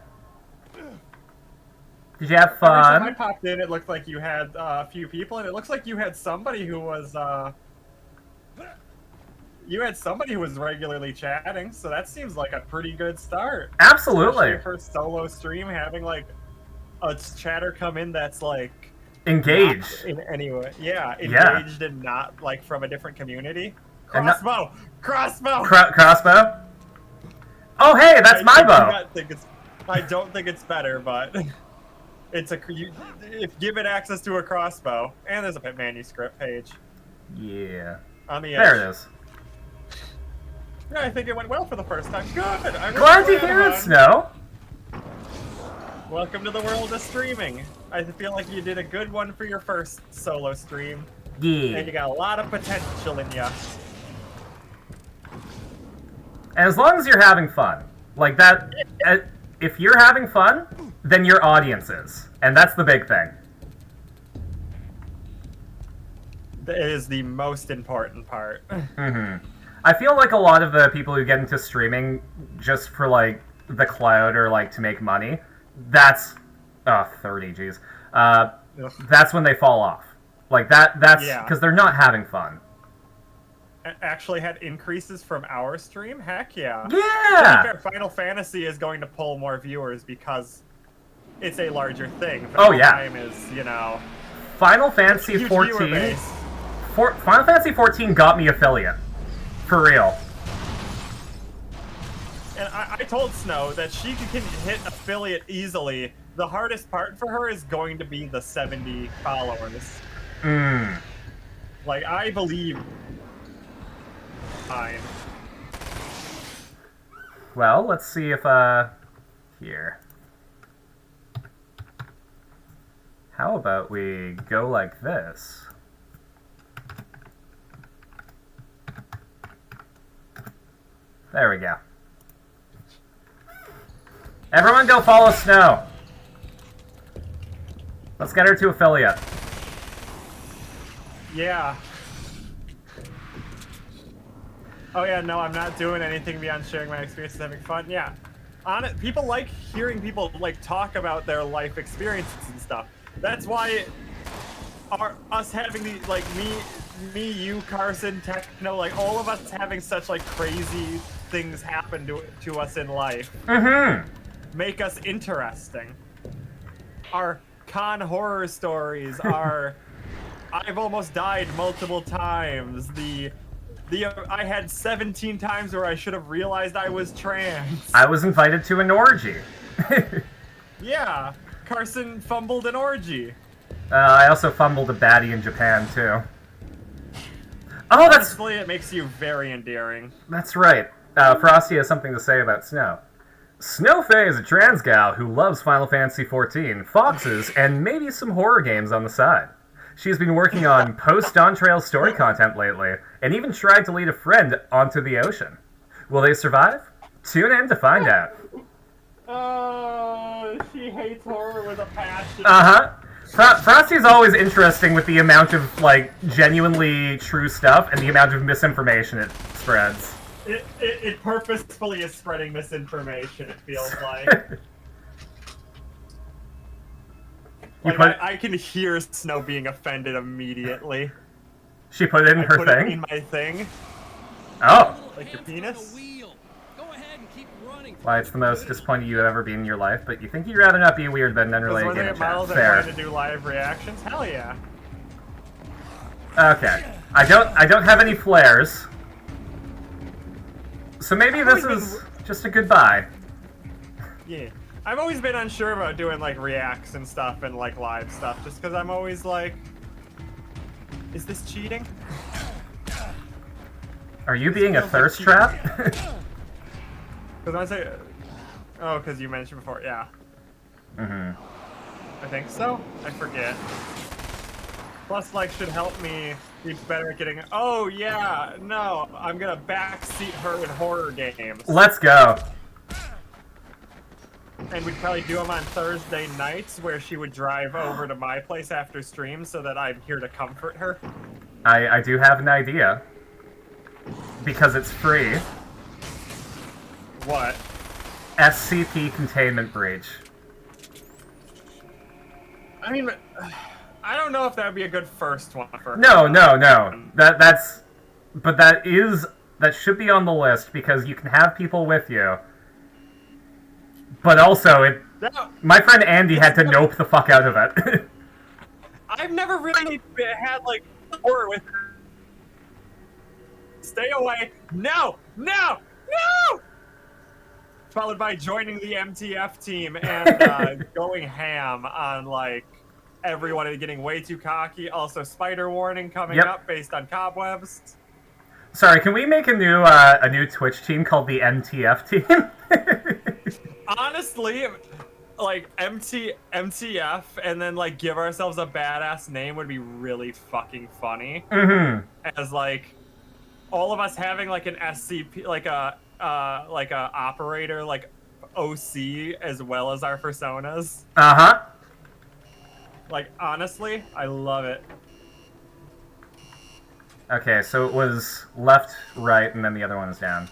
Did you have Every time I fun? popped in, it looked like you had a few people, and it looks like you had somebody who was regularly chatting. So that seems like a pretty good start. Especially Absolutely. your first solo stream, having like a chatter come in that's like Engage. not in any way. Yeah, Yeah. engaged and not like from a different community. And not- Crossbow. Crossbow? Oh, hey, that's my bow. I don't think it's better, but it's if given access to a crossbow, and there's a manuscript page Yeah. on the There edge. it is. Yeah, I think it went well for the first time. Good. I'm Glad to really hear it, hon. Snow. Welcome to the world of streaming. I feel like you did a good one for your first solo stream, and you Yeah. got a lot of potential in you. And as long as you're having fun. Like that, if you're having fun, then your audience is. And that's the big thing. That is the most important part. Mm-hmm. I feel like a lot of the people who get into streaming just for, like, the clout or, like, to make money, that's... Oh, 30, geez. That's when they fall off. Like, that's... Yeah. Because they're not having fun. Actually had increases from our stream? Heck yeah. To Yeah! be fair, Final Fantasy is going to pull more viewers because it's a larger thing. Oh, yeah. Time is, you know, Final Fantasy huge viewer 14... base. Final Fantasy 14 got me affiliate. For real. And I told Snow that she can hit affiliate easily. The hardest part for her is going to be the 70 followers. Mm. Like, I believe... Fine. Well, let's see if, here. How about we go like this? There we go. Everyone go follow Snow. Let's get her to affiliate. Yeah. Oh yeah, no, I'm not doing anything beyond sharing my experiences, having fun. Yeah. People like hearing people like talk about their life experiences and stuff. That's why us having the like me, you, Carson, Techno, like all of us having such like crazy things happen to us in life Mm-hmm. make us interesting. Our con horror stories, our I've almost died multiple times, the I had 17 times where I should have realized I was trans. I was invited to an orgy. Yeah, Carson fumbled an orgy. I also fumbled a baddie in Japan, too. Oh, that's... Honestly, it makes you very endearing. That's right. Frosty has something to say about Snow. Snow Faye is a trans gal who loves Final Fantasy XIV, foxes, and maybe some horror games on the side. She's been working on post-Dawn-Trail story content lately, and even tried to lead a friend onto the ocean. Will they survive? Tune in to find out. Oh, she hates horror with a passion. Uh-huh. Frosty's always interesting with the amount of, like, genuinely true stuff and the amount of misinformation it spreads. It purposefully is spreading misinformation, it feels like. I can hear Snow being offended immediately. She put it in her put thing? it in my thing. Oh! Like your penis? Why, it's the most disappointed you have ever been in your life, but you think you'd rather not be weird than unrelated game chat. Fair. To do live reactions? Hell yeah. Okay. I don't have any flares. So maybe this is just a goodbye. Yeah. I've always been unsure about doing, like, reacts and stuff and, like, live stuff, just because I'm always like, is this cheating? Are you being a thirst trap? Because I say, oh, because you mentioned before, yeah. Mm-hmm. I think so. I forget. Plus, like, should help me be better at getting. Oh yeah, no, I'm gonna backseat her in horror games. Let's go. And we'd probably do them on Thursday nights, where she would drive over to my place after stream, so that I'm here to comfort her. I do have an idea. Because it's free. What? SCP containment breach. I mean, I don't know if that would be a good first one for her. No. That should be on the list because you can have people with you. But also, my friend Andy had to nope the fuck out of it. I've never really had, like, horror with her. Stay away. No! Followed by joining the MTF team and going ham on, like, everyone getting way too cocky. Also, spider warning coming up based on cobwebs. Sorry, can we make a new Twitch team called the MTF team? Honestly, like, MTF and then, like, give ourselves a badass name would be really fucking funny. Mm-hmm. As, like, all of us having, like, an SCP, like a operator, like, OC, as well as our personas. Uh-huh. Like, honestly, I love it. Okay, so it was left, right, and then the other one is down.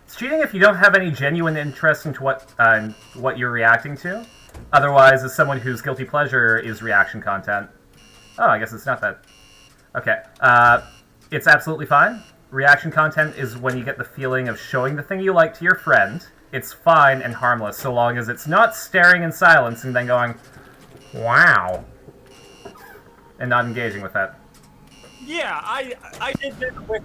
It's cheating if you don't have any genuine interest into what you're reacting to. Otherwise, as someone whose guilty pleasure is reaction content. Oh, I guess it's not that. Okay, it's absolutely fine. Reaction content is when you get the feeling of showing the thing you like to your friend. It's fine and harmless, so long as it's not staring in silence and then going, wow, and not engaging with that. Yeah, I did this with.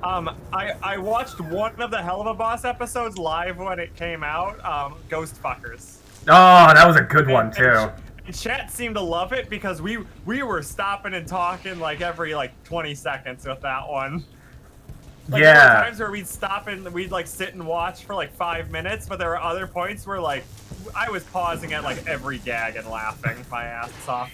I watched one of the Hell of a Boss episodes live when it came out. Ghost Fuckers. Oh, that was a good one too. And chat seemed to love it because we were stopping and talking like every 20 seconds with that one. Like, yeah. There were times where we'd stop and we'd like sit and watch for like 5 minutes, but there were other points where like I was pausing at like every gag and laughing my ass off.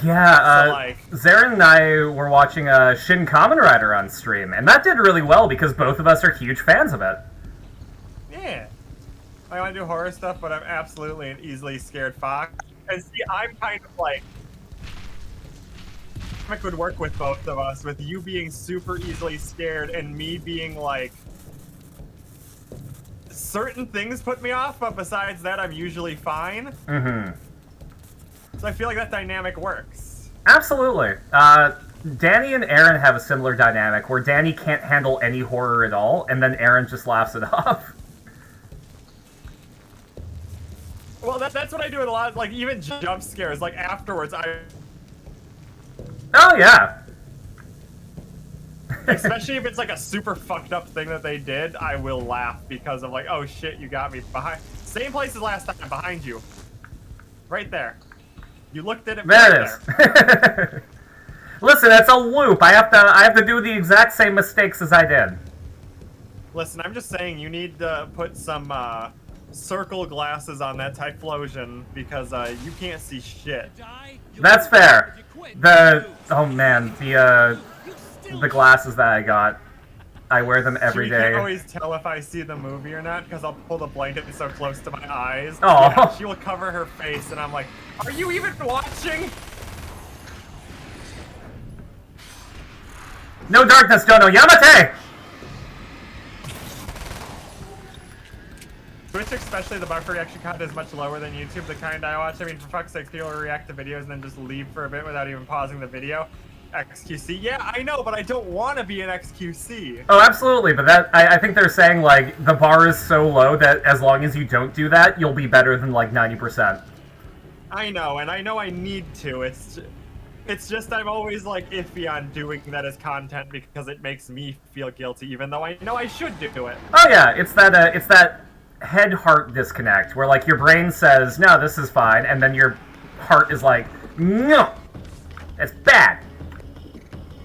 Yeah, so, like, Zarin and I were watching Shin Kamen Rider on stream, and that did really well because both of us are huge fans of it. Yeah. I want to do horror stuff, but I'm absolutely an easily scared fox. And see, I'm kind of like... I could work with both of us, with you being super easily scared and me being like... Certain things put me off, but besides that, I'm usually fine. Mm-hmm. So I feel like that dynamic works. Absolutely. Danny and Aaron have a similar dynamic where Danny can't handle any horror at all, and then Aaron just laughs it off. Well, that's what I do with a lot of, like, even jump scares. Like, afterwards, Oh, yeah. Especially if it's like a super fucked up thing that they did, I will laugh because of like, oh shit, you got me behind. Same place as last time, behind you. Right there. You looked at it. There it is. Listen, it's a loop. I have to do the exact same mistakes as I did. Listen, I'm just saying you need to put some circle glasses on that Typhlosion because you can't see shit. That's fair. Oh man, the glasses that I got, I wear them every day. She can't always tell if I see the movie or not because I'll pull the blanket so close to my eyes. Oh. Yeah, she will cover her face and I'm like, are you even watching? No darkness, Dono Yamate! Twitch, especially the buffer reaction content, is much lower than YouTube, the kind I watch. I mean, for fuck's sake, people react to videos and then just leave for a bit without even pausing the video. XQC. Yeah, I know, but I don't want to be an XQC. Oh, absolutely, but I think they're saying, like, the bar is so low that as long as you don't do that, you'll be better than, like, 90%. I know, and I know I need to. It's just I'm always, like, iffy on doing that as content because it makes me feel guilty, even though I know I should do it. Oh, yeah, it's that head-heart disconnect, where, like, your brain says, no, this is fine, and then your heart is like, no, it's bad.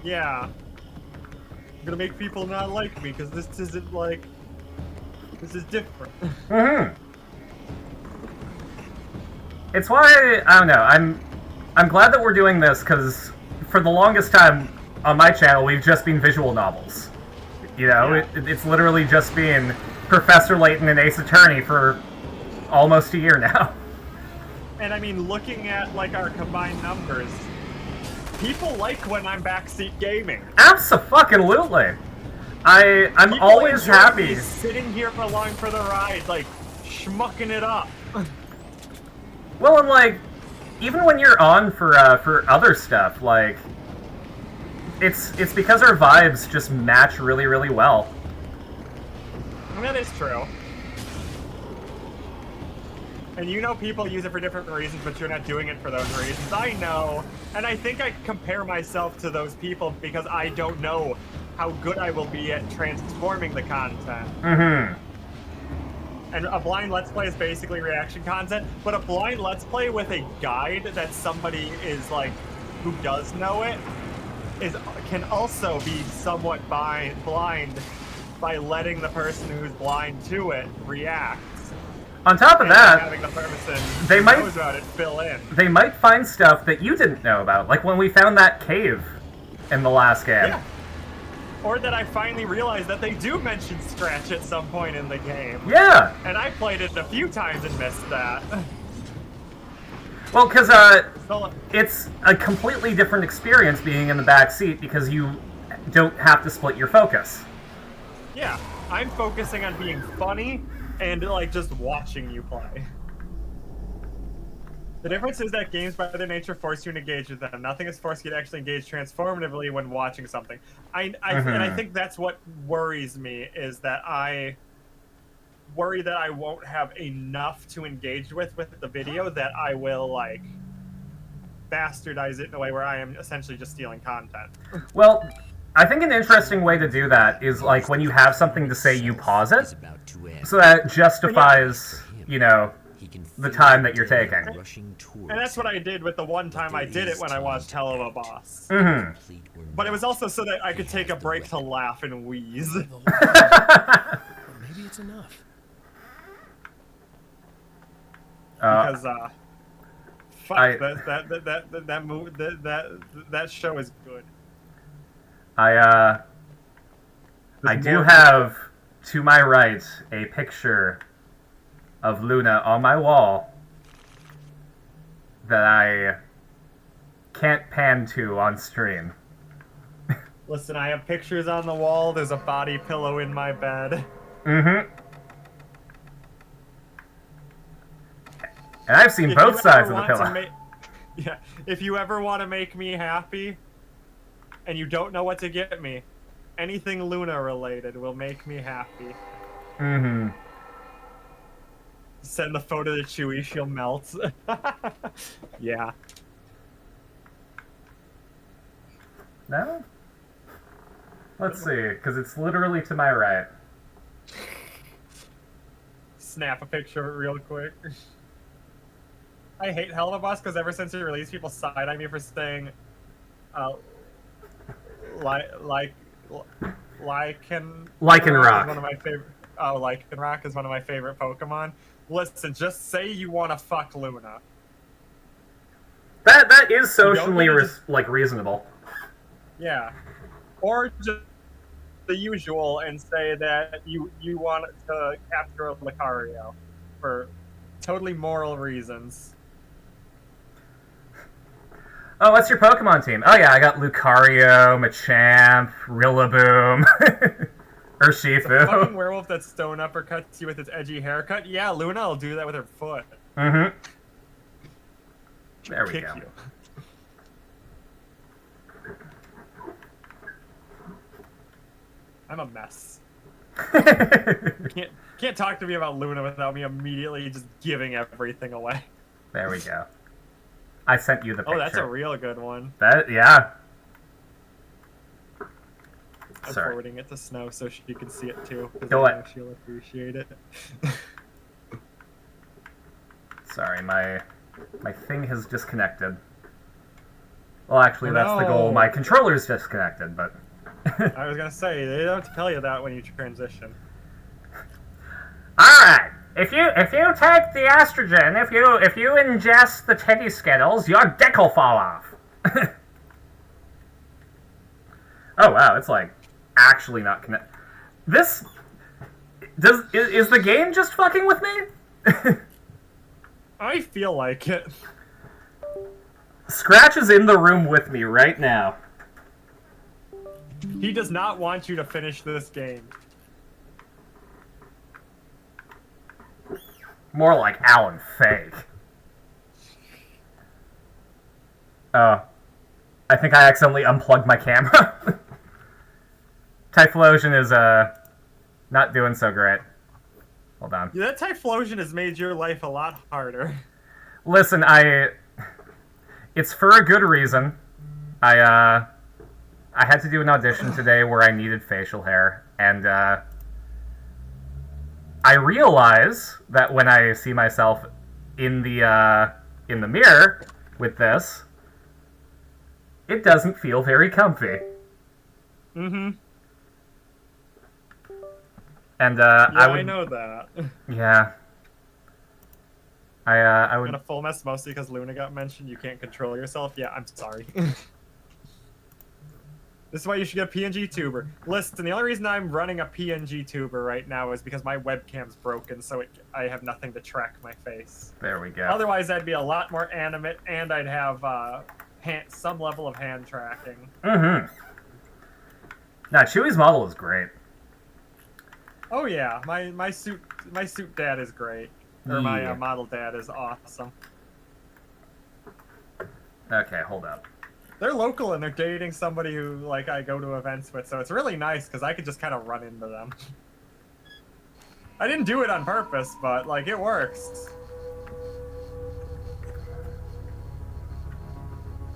Yeah. I'm gonna make people not like me, because this isn't, like, this is different. Mm-hmm. It's why, I don't know, I'm glad that we're doing this, because for the longest time on my channel, we've just been visual novels. You know, Yeah. it's literally just been Professor Layton and Ace Attorney for almost a year now. And I mean, looking at, like, our combined numbers, people like when I'm backseat gaming. Abso-fucking-lutely. I'm People always enjoy happy. me sitting here along for the ride, like, schmucking it up. Well, and, like, even when you're on for other stuff, like, it's because our vibes just match really, really well. That is true. And you know people use it for different reasons, but you're not doing it for those reasons. I know. And I think I compare myself to those people because I don't know how good I will be at transforming the content. Mm-hmm. And a blind Let's Play is basically reaction content, but a blind Let's Play with a guide that somebody is, like, who does know it, can also be somewhat blind by letting the person who's blind to it react. On top of And that, having the person they who might- knows about it fill in. they might find stuff that you didn't know about, like when we found that cave in the last game. Yeah. Or that I finally realized that they do mention Scratch at some point in the game. Yeah. And I played it a few times and missed that. Well, because So, it's a completely different experience being in the back seat because you don't have to split your focus. yeah, I'm focusing on being funny and, like, just watching you play. The difference is that games, by their nature, force you to engage with them. Nothing is forced you to actually engage transformatively when watching something. And I think that's what worries me, is that I worry that I won't have enough to engage with the video, that I will, like, bastardize it in a way where I am essentially just stealing content. Well, I think an interesting way to do that is, like, when you have something to say, you pause it, so that it justifies, you know, the time that you're taking. And that's what I did with the one time I did it when I watched Hell of a Boss. Mm-hmm. But it was also so that I could take a break to laugh and wheeze. Maybe it's enough. Because fuck, I- that show is good. I do have, to my right, a picture of Luna on my wall that I can't pan to on stream. Listen, I have pictures on the wall. There's a body pillow in my bed. Mm-hmm. And I've seen If both you sides ever of the want to pillow. yeah, if you ever want to make me happy, and you don't know what to get me, anything Luna related will make me happy. Mm-hmm. Send the photo to Chewie, she'll melt. Yeah. No? Let's see, because it's literally to my right. Snap a picture of it real quick. I hate Helluva because ever since he released, people side-eye me for saying, Lycanroc. is one of my favorite. Oh, Lycanroc is one of my favorite Pokemon. Listen, just say you want to fuck Luna. That is socially reasonable. Yeah, or just the usual and say that you want to capture Lucario for totally moral reasons. Oh, what's your Pokemon team? Oh yeah, I got Lucario, Machamp, Rillaboom, Urshifu. The fucking werewolf that stone uppercuts you with its edgy haircut? Yeah, Luna will do that with her foot. Mm-hmm. There we Kick go. you. I'm a mess. Can't talk to me about Luna without me immediately just giving everything away. There we go. I sent you the picture. Oh, that's a real good one. Yeah. I'm Sorry. forwarding it to Snow so she can see it too. Do I it. know she'll appreciate it. Sorry, my thing has disconnected. Well, actually, that's the goal. No. My controller's disconnected, but... I was gonna say, they don't tell you that when you transition. Alright, if you take the estrogen, if you ingest the teddy skittles, your dick will fall off. Oh wow, it's like actually not connected. This is the game just fucking with me? I feel like it. Scratch is in the room with me right now. He does not want you to finish this game. More like Alan Fake. Oh. I think I accidentally unplugged my camera. Typhlosion is, not doing so great. Hold on. Yeah, that Typhlosion has made your life a lot harder. Listen, it's for a good reason. I had to do an audition today where I needed facial hair, and, I realize that when I see myself in the mirror with this, it doesn't feel very comfy. Mm-hmm. And, Yeah, I would... I know that. Yeah. I would... I'm in a full mess mostly because Luna got mentioned. You can't control yourself. Yeah, I'm sorry. This is why you should get a PNG tuber. Listen, the only reason I'm running a PNG tuber right now is because my webcam's broken, so I have nothing to track my face. There we go. Otherwise, I'd be a lot more animate, and I'd have some level of hand tracking. Mm-hmm. Nah, Chewie's model is great. Oh yeah, my suit dad is great. Or my Yeah. model dad is awesome. Okay, hold up. They're local and they're dating somebody who like I go to events with, so it's really nice because I could just kind of run into them. I didn't do it on purpose, but like it works.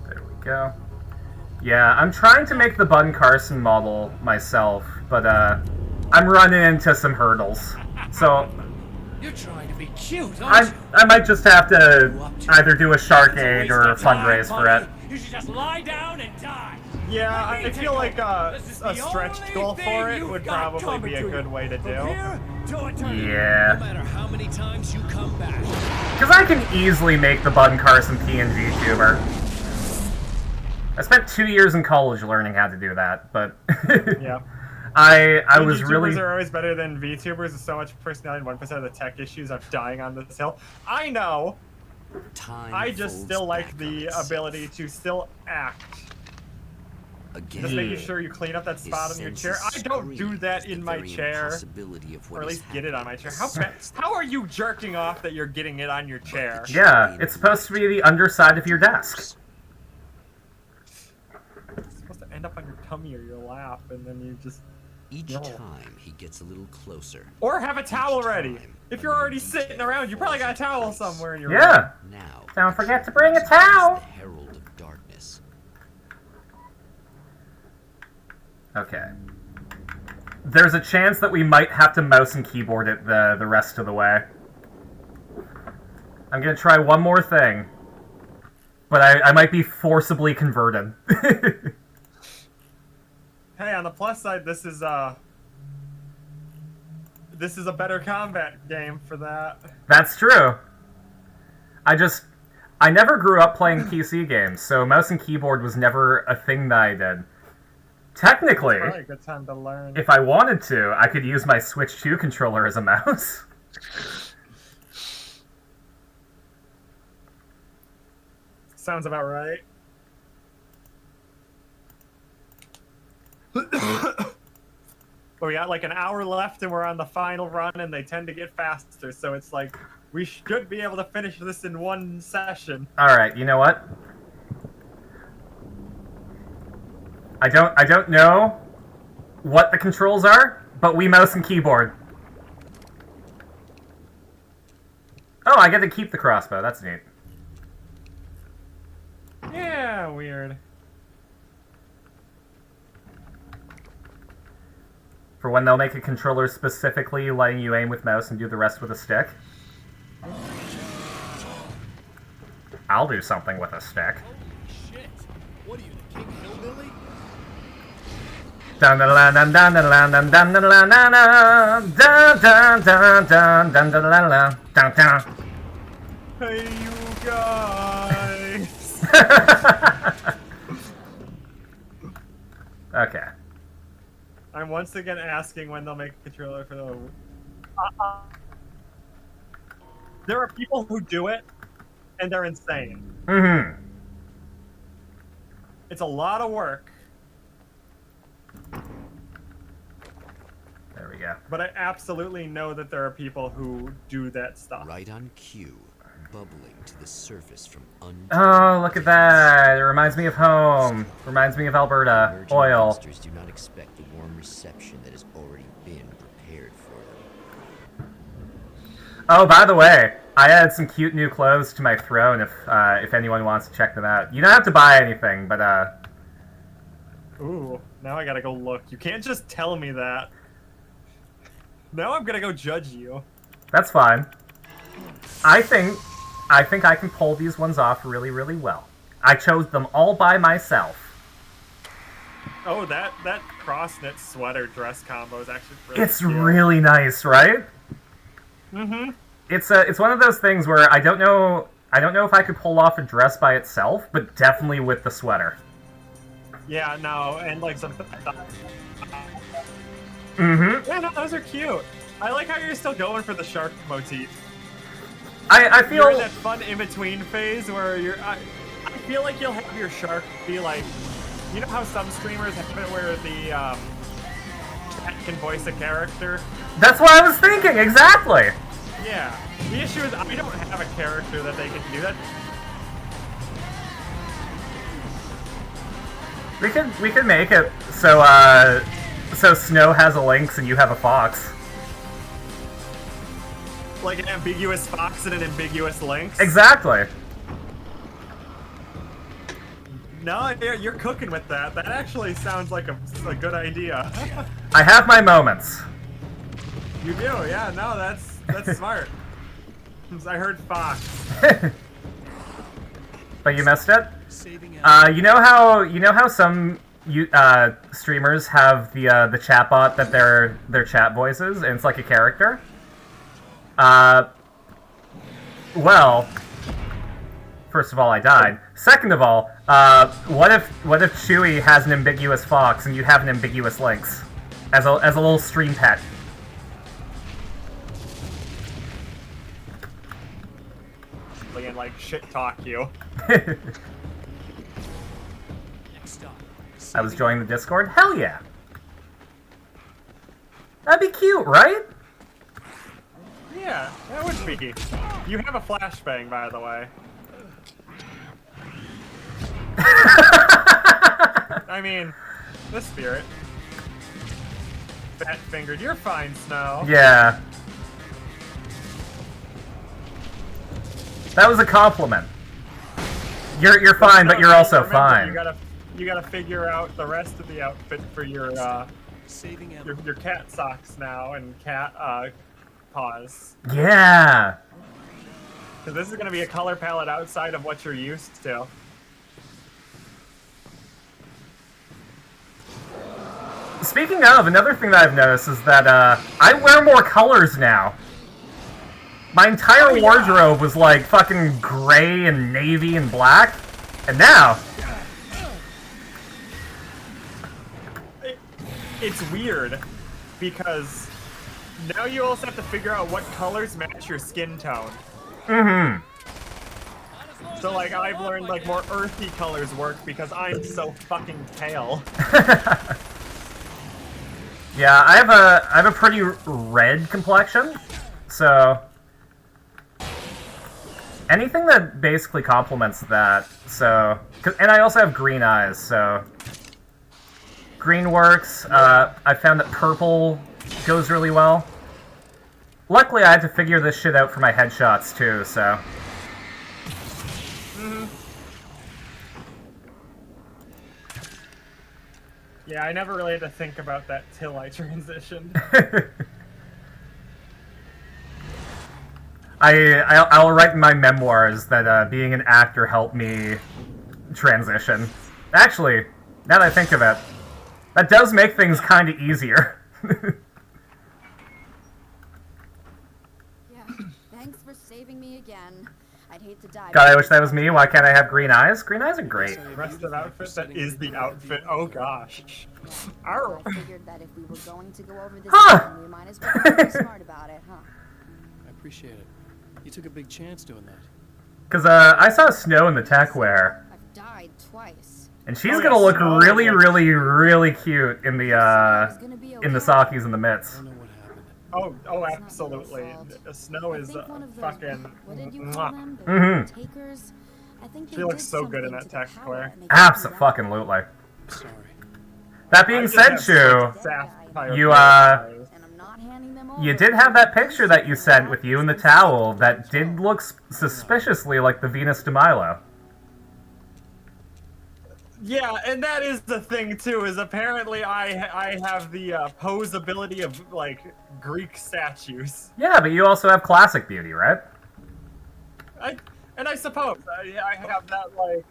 There we go. Yeah, I'm trying to make the Bun Carson model myself, but I'm running into some hurdles. So You're trying to be cute, aren't you? I might just have to either do a shark aid or fundraise for it. You should just lie down and die. Yeah, I feel like a This is the stretch only goal thing for it you've would got probably coming be a to good you. way to From do. here to eternity. Yeah. No matter how many times you come back. Because I can easily make the Bun Carson PNG tuber. I spent 2 years in college learning how to do that, but... Yeah. I was really... VTubers are always better than VTubers with so much personality and 1% of the tech issues of dying on this hill. I know! Time I just folds still like back the on itself. ability to still act. Again, Just making sure you clean up that spot on your chair. I don't do that in my chair. Or at least get it on my chair. How are you jerking off that you're getting it on your chair? Yeah, it's supposed to be the underside of your desk. It's supposed to end up on your tummy or your lap, and then you just... Each No. time he gets a little closer. Or have a towel Each ready. time If you're already sitting around, you probably got a towel somewhere in your room. Yeah. Now, Don't forget to bring a he's towel. the herald of darkness. Okay. there's a chance that we might have to mouse and keyboard it the rest of the way. I'm gonna try one more thing, but I might be forcibly converted. Hey, on the plus side, this is a better combat game for that. That's true. I never grew up playing PC games, so mouse and keyboard was never a thing that I did. Technically, Probably a good time to learn. if I wanted to, I could use my Switch 2 controller as a mouse. Sounds about right. But we got like an hour left and we're on the final run and they tend to get faster, so it's like we should be able to finish this in one session. Alright, you know what? I don't know what the controls are, but we mouse and keyboard. Oh, I get to keep the crossbow. That's neat. Yeah, weird. For when they'll make a controller specifically letting you aim with mouse and do the rest with a stick. I'll do something with a stick. Holy shit! What are you, the King Hillbilly? Dun dun dun dun dun dun dun dun dun dun dun dun dun dun dun dun dun dun. Hey, you guys! Okay. I'm once again asking when they'll make a controller for the... There are people who do it, and they're insane. Mm-hmm. It's a lot of work, There we go. but I absolutely know that there are people who do that stuff. Right on cue, bubbling to the surface from Oh, look at that. It reminds me of home. Reminds me of Alberta. Emerging Oil. monsters do not expect the warm reception that has already been prepared for them. Oh, by the way, I added some cute new clothes to my throne if anyone wants to check them out. You don't have to buy anything, but Ooh, now I gotta go look. You can't just tell me that. Now I'm gonna go judge you. that's fine. I think I can pull these ones off really, really well. I chose them all by myself. Oh, that cross-knit sweater dress combo is actually really It's cute. really nice, right? Mm-hmm. It's one of those things where I don't know if I could pull off a dress by itself, but definitely with the sweater. Yeah, no, and like some... Mm-hmm. Yeah, no, those are cute. I like how you're still going for the shark motif. I You're in feel... that fun in-between phase where you're... I feel like you'll have your shark be like... You know how some streamers have it where the cat can voice a character? That's what I was thinking, exactly! Yeah. The issue is I don't have a character that they can do that. We could make it so so Snow has a lynx and you have a fox. Like an ambiguous fox and an ambiguous lynx. Exactly. No, you're cooking with that. That actually sounds like a good idea. I have my moments. You do, yeah. No, that's smart. I heard fox. But you missed it? Saving You know how some streamers have the chatbot that their chat voices and it's like a character? Well, first of all, I died. Second of all, what if Chewie has an ambiguous fox and you have an ambiguous lynx as a little stream pet? And like shit talk you. Next stop. I was joining the Discord? Hell yeah! That'd be cute, right? Yeah, that would be. You have a flashbang, by the way. I mean, the spirit. Fat fingered, you're fine, Snow. Yeah. That was a compliment. You're fine, but you're also Remember, fine. You gotta figure out the rest of the outfit for your Saving Emma. your cat socks now and cat paws. Yeah. Because this is going to be a color palette outside of what you're used to. Speaking of, another thing that I've noticed is that I wear more colors now. My entire wardrobe was like fucking gray and navy and black, and now It's weird because now you also have to figure out what colors match your skin tone. Mm-hmm. So like I've learned like more earthy colors work because I'm so fucking pale. Yeah, I have a pretty red complexion, so anything that basically complements that. So, and I also have green eyes, so green works. I found that purple goes really well. Luckily, I had to figure this shit out for my headshots too, so. Yeah, I never really had to think about that till I transitioned. I'll write in my memoirs that being an actor helped me transition. Actually, now that I think of it, that does make things kind of easier. Yeah, thanks for saving me again. I'd hate to die. God, I wish that was me. Why can't I have green eyes? Green eyes are great. The rest of the outfit, that is the outfit. Oh gosh. I figured that if we were going to go over this Huh. again, we might as well be smart about it, huh? I appreciate it. You took a big chance doing that. Because I saw Snow in the tech wear, I've died twice. and she's Oh, gonna yeah, look Snow really, looks- really cute in the Sakis and the I mitts. don't know what happened. Oh, absolutely. Snow I is think one of those, fucking. what did you call mwah. them? The Mhm. takers? I think She they looks did so good in something that to the tech power, wear. and they got me out. Abso-fucking-lutely. Sorry. That being I just said, have Shu, sapphire you, eyes. And I'm not handing them you over did have that until picture that you sent with you in the towel that did look suspiciously like the Venus de Milo. Yeah, and that is the thing too. Is apparently I have the posability of like Greek statues. Yeah, but you also have classic beauty, right? I suppose I have that like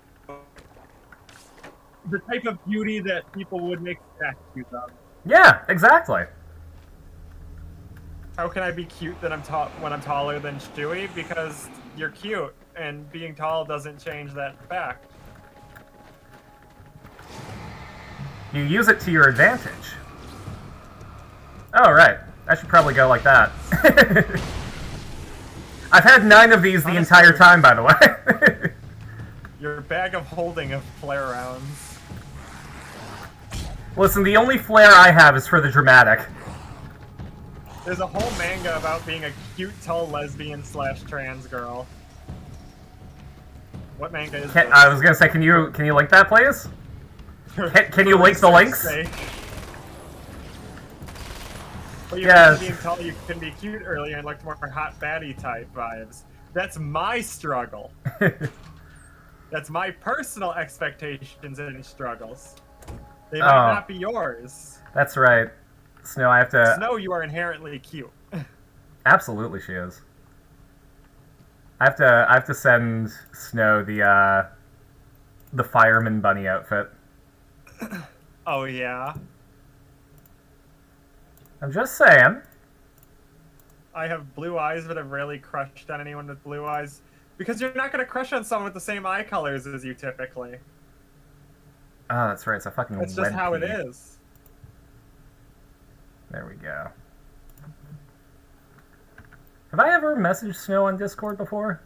the type of beauty that people would make statues of. Yeah, exactly. How can I be cute when I'm taller than Stewie? Because you're cute, and being tall doesn't change that fact. You use it to your advantage. Oh, right. I should probably go like that. I've had 9 of these the Honestly, entire time, by the way. Your bag of holding of flare rounds. Listen, the only flair I have is for the dramatic. There's a whole manga about being a cute, tall lesbian / trans girl. What manga is this? I was gonna say, can you link that, please? Can you link the links? Well, you Yes. being tall, you can be cute earlier and looked more hot baddie type vibes. That's my struggle. That's my personal expectations and struggles. They might not be yours. That's right. Snow, I have to... Snow, you are inherently cute. Absolutely, she is. I have to send Snow the fireman bunny outfit. Oh yeah. I'm just saying. I have blue eyes, but I've rarely crushed on anyone with blue eyes. Because you're not gonna crush on someone with the same eye colors as you typically. Oh, that's right. It's a fucking That's just how it pea. is. There we go. Have I ever messaged Snow on Discord before?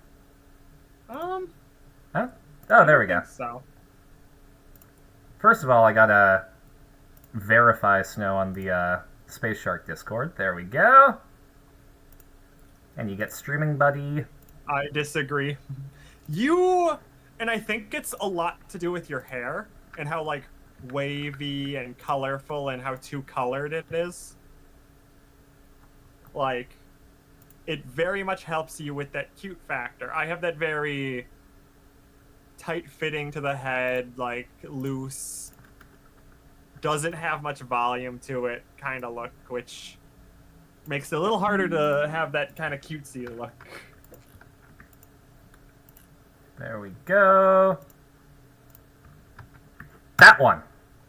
Huh? Oh, there we go. So. First of all, I gotta verify Snow on the Space Shark Discord. There we go. And you get Streaming Buddy. I disagree. You, and I think it's a lot to do with your hair and how like wavy and colorful and how two-colored it is. Like, it very much helps you with that cute factor. I have that very tight-fitting to the head, like loose doesn't have much volume to it kind of look, which makes it a little harder to have that kind of cutesy look. There we go. That one.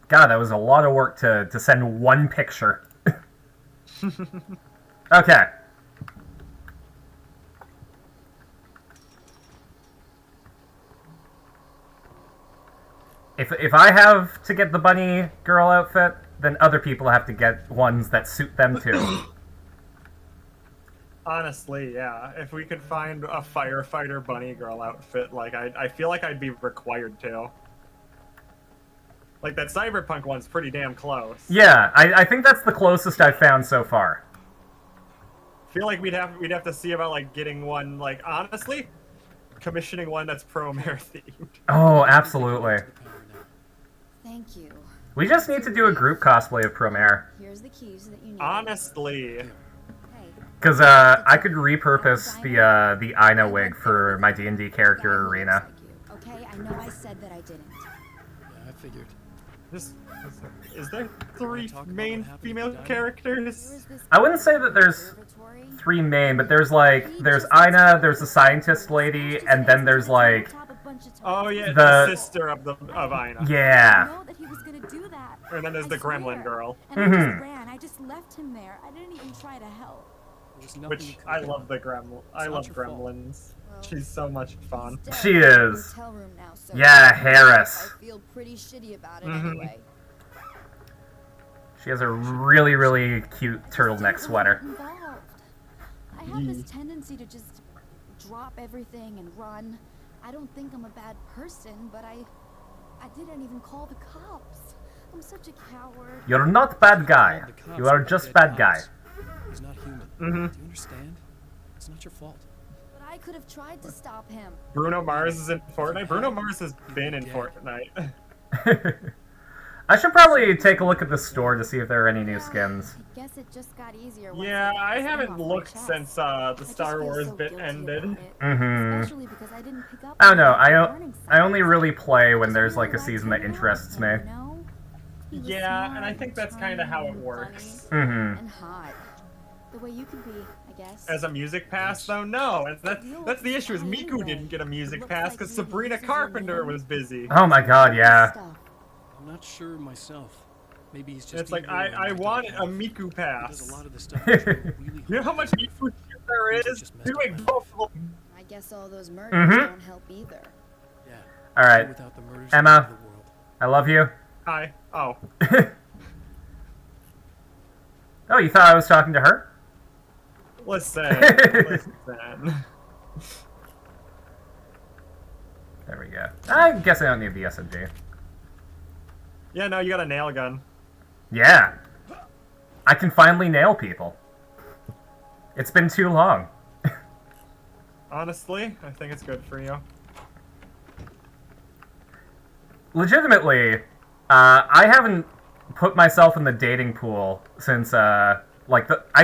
God, that was a lot of work to send one picture. Okay. If I have to get the bunny girl outfit, then other people have to get ones that suit them too. Honestly, yeah. If we could find a firefighter bunny girl outfit, like I feel like I'd be required to. Like that cyberpunk one's pretty damn close. Yeah, I think that's the closest I've found so far. I feel like we'd have to see about like getting one, like honestly, commissioning one that's Promare themed. Oh, absolutely. Thank you. We just need to do a group cosplay of Promare. Here's the keys that you need. Honestly. Hey, Because I could repurpose the Ina wig for my D&D character arena. okay, I know I said that I didn't. Yeah, I figured. Is there three main female characters? I wouldn't say that there's three main, but there's Ina, there's the scientist lady, and then there's like... Oh yeah, the sister of Ina. Yeah. I know that he was gonna do that. And then there's the gremlin girl. And I just ran. I just left him there. I didn't even try to help. Which I love the gremlin. I love gremlins. She's so much fun. She is. Hotel room now, so Yeah, Harris. I feel pretty shitty about it anyway. She has a really, really cute turtleneck sweater. I have this tendency to just drop everything and run. I don't think I'm a bad person, but I didn't even call the cops. I'm such a coward. You're not bad guy. You are just bad guy. He's not human. Do you understand? It's not your fault. But I could have tried to stop him. Bruno Mars is in Fortnite. Bruno Mars has been in Fortnite. I should probably take a look at the store to see if there are any new skins. I guess it just got easier. Yeah, I haven't looked since the Star Wars bit ended. Especially because I didn't pick up. I don't know. I only really play when there's like a season that interests me. Yeah, and I think that's kind of how it works. And hot. The way you could be, I guess. As a music pass, though, no. And that's the issue. Is Miku didn't get a music pass because Sabrina Carpenter was busy. Oh my god, yeah. I'm not sure myself. Maybe he's just. It's like I want a Miku pass. Does a lot of the stuff really You know how much Miku there is doing both of them. I guess all those murders don't help either. Yeah. All right, Without the murders Emma, of the world. I love you. Hi. Oh. Oh, you thought I was talking to her? Listen. There we go. I guess I don't need the SMG. Yeah, no, you got a nail gun. Yeah. I can finally nail people. It's been too long. Honestly, I think it's good for you. Legitimately, I haven't put myself in the dating pool since, I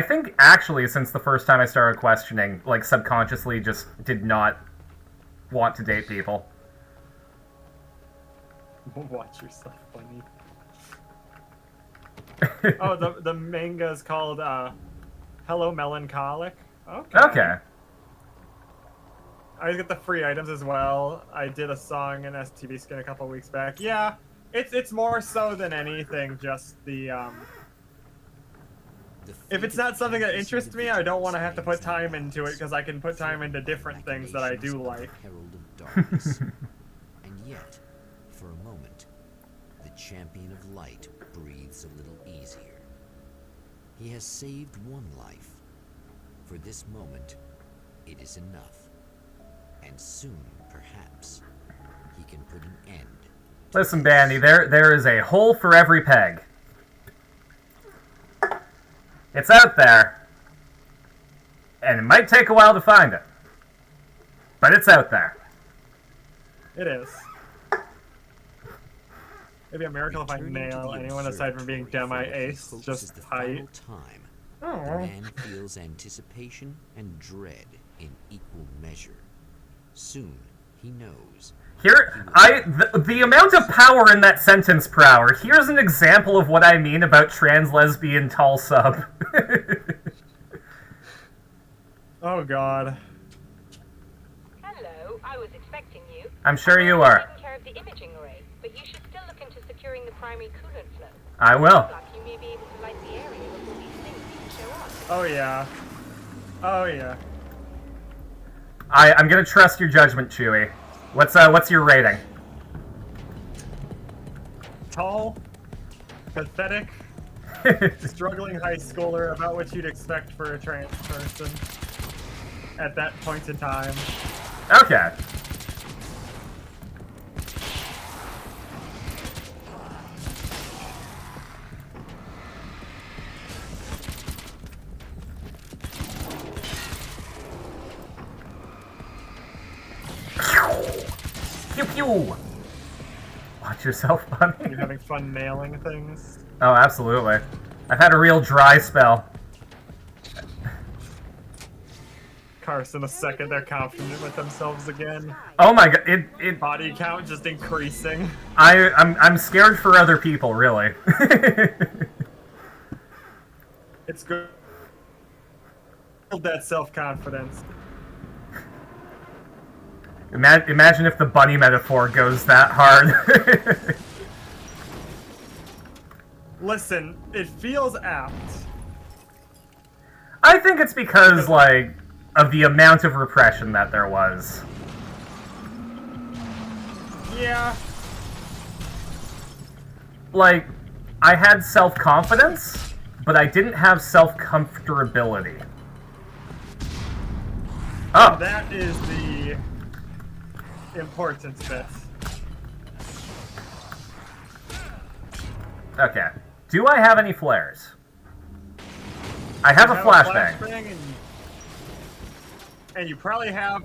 think actually since the first time I started questioning, like, subconsciously just did not want to date people. Watch yourself, bunny. Oh, the manga is called Hello Melancholic. Okay. Okay. I get the free items as well. I did a song in STV Skin a couple weeks back. Yeah, it's more so than anything just the if it's not something that interests me, I don't want to have to put time into it because I can put time into different things that I do like. Herald of darkness. And yet, for a moment, the champion of light breathes a little easier. He has saved one life. For this moment, it is enough. And soon, perhaps, he can put an end. Listen, Bandy, there is a hole for every peg. It's out there. And it might take a while to find it. But it's out there. It is. It'd be a miracle if I nail anyone aside from being demi-ace, just height. The man feels anticipation and dread in equal measure. Soon, he knows The amount of power in that sentence per hour. Here's an example of what I mean about trans lesbian tall sub. Oh God. Hello, I was expecting you. I'm sure you are. Taking care of the imaging array, but you should still look into securing the primary coolant flow. I will. Like you may be able to light the area before these things even show up. Oh yeah. Oh yeah. I'm gonna trust your judgment, Chewie. What's your rating? Tall, pathetic, struggling high schooler, about what you'd expect for a trans person at that point in time. Okay. Pew pew! Watch yourself, buddy. You're having fun nailing things. Oh, absolutely. I've had a real dry spell. Carson, the second they're confident with themselves again. Oh my god, it Body count just increasing. I'm scared for other people, really. It's good. Build that self-confidence. Imagine if the bunny metaphor goes that hard. Listen, it feels apt. I think it's because, like, of the amount of repression that there was. Yeah. Like, I had self-confidence, but I didn't have self-comfortability. Oh. That is the important bit. Okay. Do I have any flares? I have a flashbang. And you probably have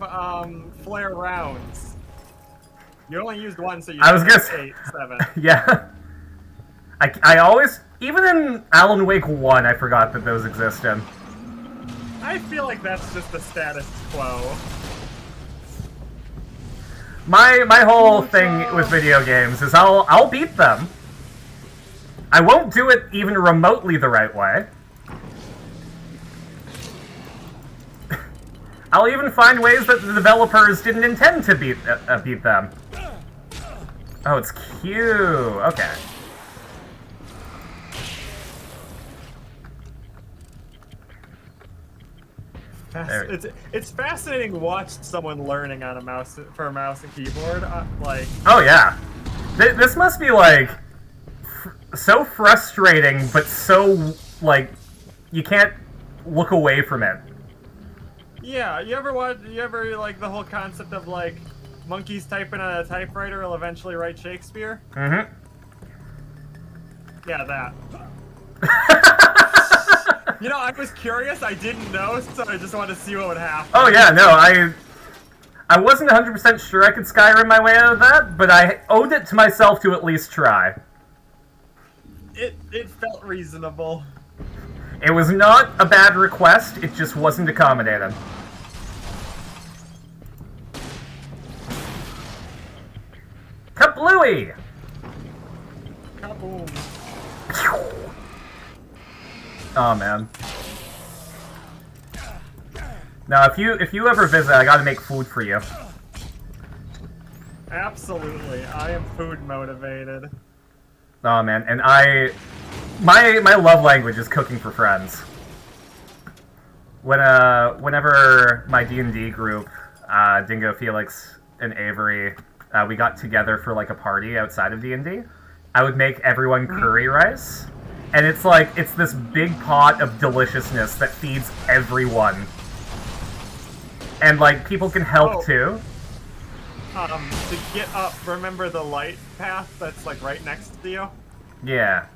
flare rounds. You only used one, so you I was gonna say 8, 7. Yeah. I always, even in Alan Wake 1, I forgot that those existed. I feel like that's just the status quo. My whole thing with video games is I'll beat them. I won't do it even remotely the right way. I'll even find ways that the developers didn't intend to beat them. Oh, it's Q. Okay. It's fascinating to watch someone learning on a mouse and keyboard. Like, oh yeah, this must be like so frustrating, but so like you can't look away from it. Yeah, you ever like the whole concept of like monkeys typing on a typewriter will eventually write Shakespeare? Mm-hmm. Yeah, that. You know, I was curious. I didn't know, so I just wanted to see what would happen. Oh yeah, no, I wasn't 100% sure I could Skyrim my way out of that, but I owed it to myself to at least try. It felt reasonable. It was not a bad request, it just wasn't accommodated. Kablooey! Kaboom. Oh man. Now, if you ever visit, I gotta make food for you. Absolutely, I am food motivated. Oh man, and my love language is cooking for friends. Whenever my D&D group, Dingo, Felix, and Avery, we got together for like a party outside of D&D, I would make everyone curry rice, and it's like it's this big pot of deliciousness that feeds everyone, and like people can help too. To get up, remember the light path that's like right next to you? Yeah.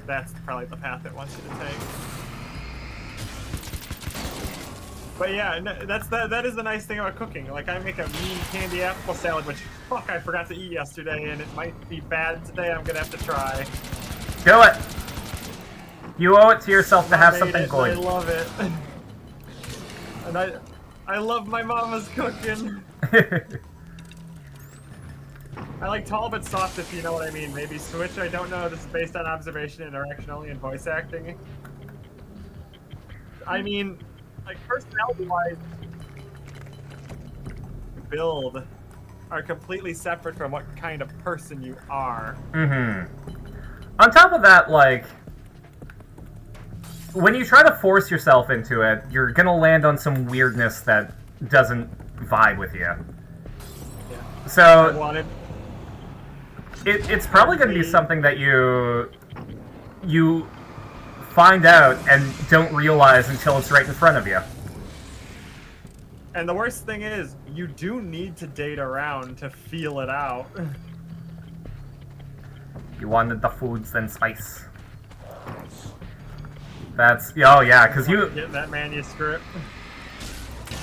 That's probably the path it wants you to take. But yeah, that is the nice thing about cooking. Like, I make a mean candy apple salad, which, fuck, I forgot to eat yesterday, and it might be bad today. I'm gonna have to try. Do it! You owe it to yourself to have something good. I love it. And I love my mama's cooking. I like tall but soft, if you know what I mean. Maybe switch, I don't know. This is based on observation, interaction only, and voice acting. I mean, like, personality-wise, build are completely separate from what kind of person you are. On top of that, like, when you try to force yourself into it, you're gonna land on some weirdness that doesn't vibe with you. Yeah. So it's probably going to be something that you find out and don't realize until it's right in front of you. And the worst thing is, you do need to date around to feel it out. You wanted the foods and spice. That's oh yeah, because you get that manuscript.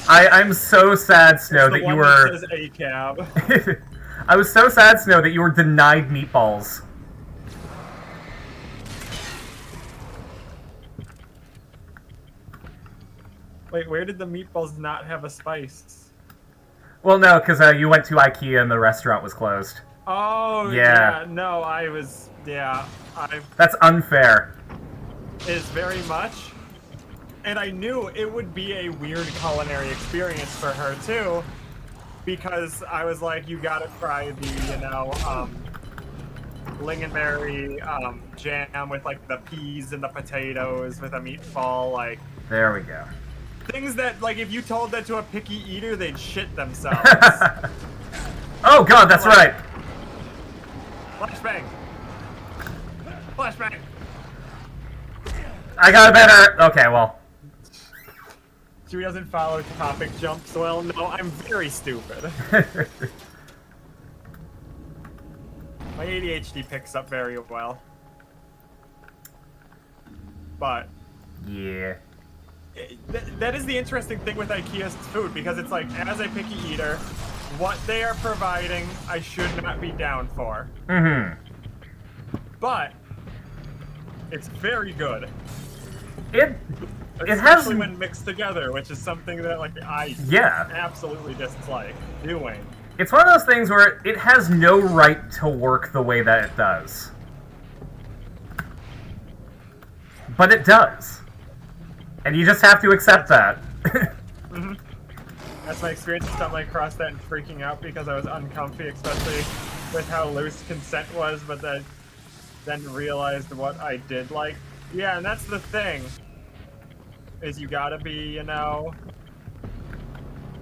I'm so sad, Snow, that you were. That says ACAB. I was so sad, Snow, that you were denied meatballs. Wait, where did the meatballs not have a spice? Well, no, because you went to IKEA and the restaurant was closed. Oh, yeah. No, I was... Yeah, That's unfair. Is very much. And I knew it would be a weird culinary experience for her, too. Because I was like, you gotta try the, lingonberry jam with, like, the peas and the potatoes with a meatball, like... There we go. Things that, like, if you told that to a picky eater, they'd shit themselves. Oh, God, that's right. Flashbang. Flashbang. I got a better... Okay, well... Chewie doesn't follow topic jumps well. No, I'm very stupid. My ADHD picks up very well. But... Yeah. That is the interesting thing with IKEA's food, because it's like, as a picky eater, what they are providing, I should not be down for. But... it's very good. Especially when mixed together, which is something that, like, I absolutely dislike doing. It's one of those things where it has no right to work the way that it does. But it does. And you just have to accept that. That's my experience stumbling across that and freaking out because I was uncomfy, especially with how loose consent was, but then realized what I did like. Yeah, and that's the thing. Is you gotta be,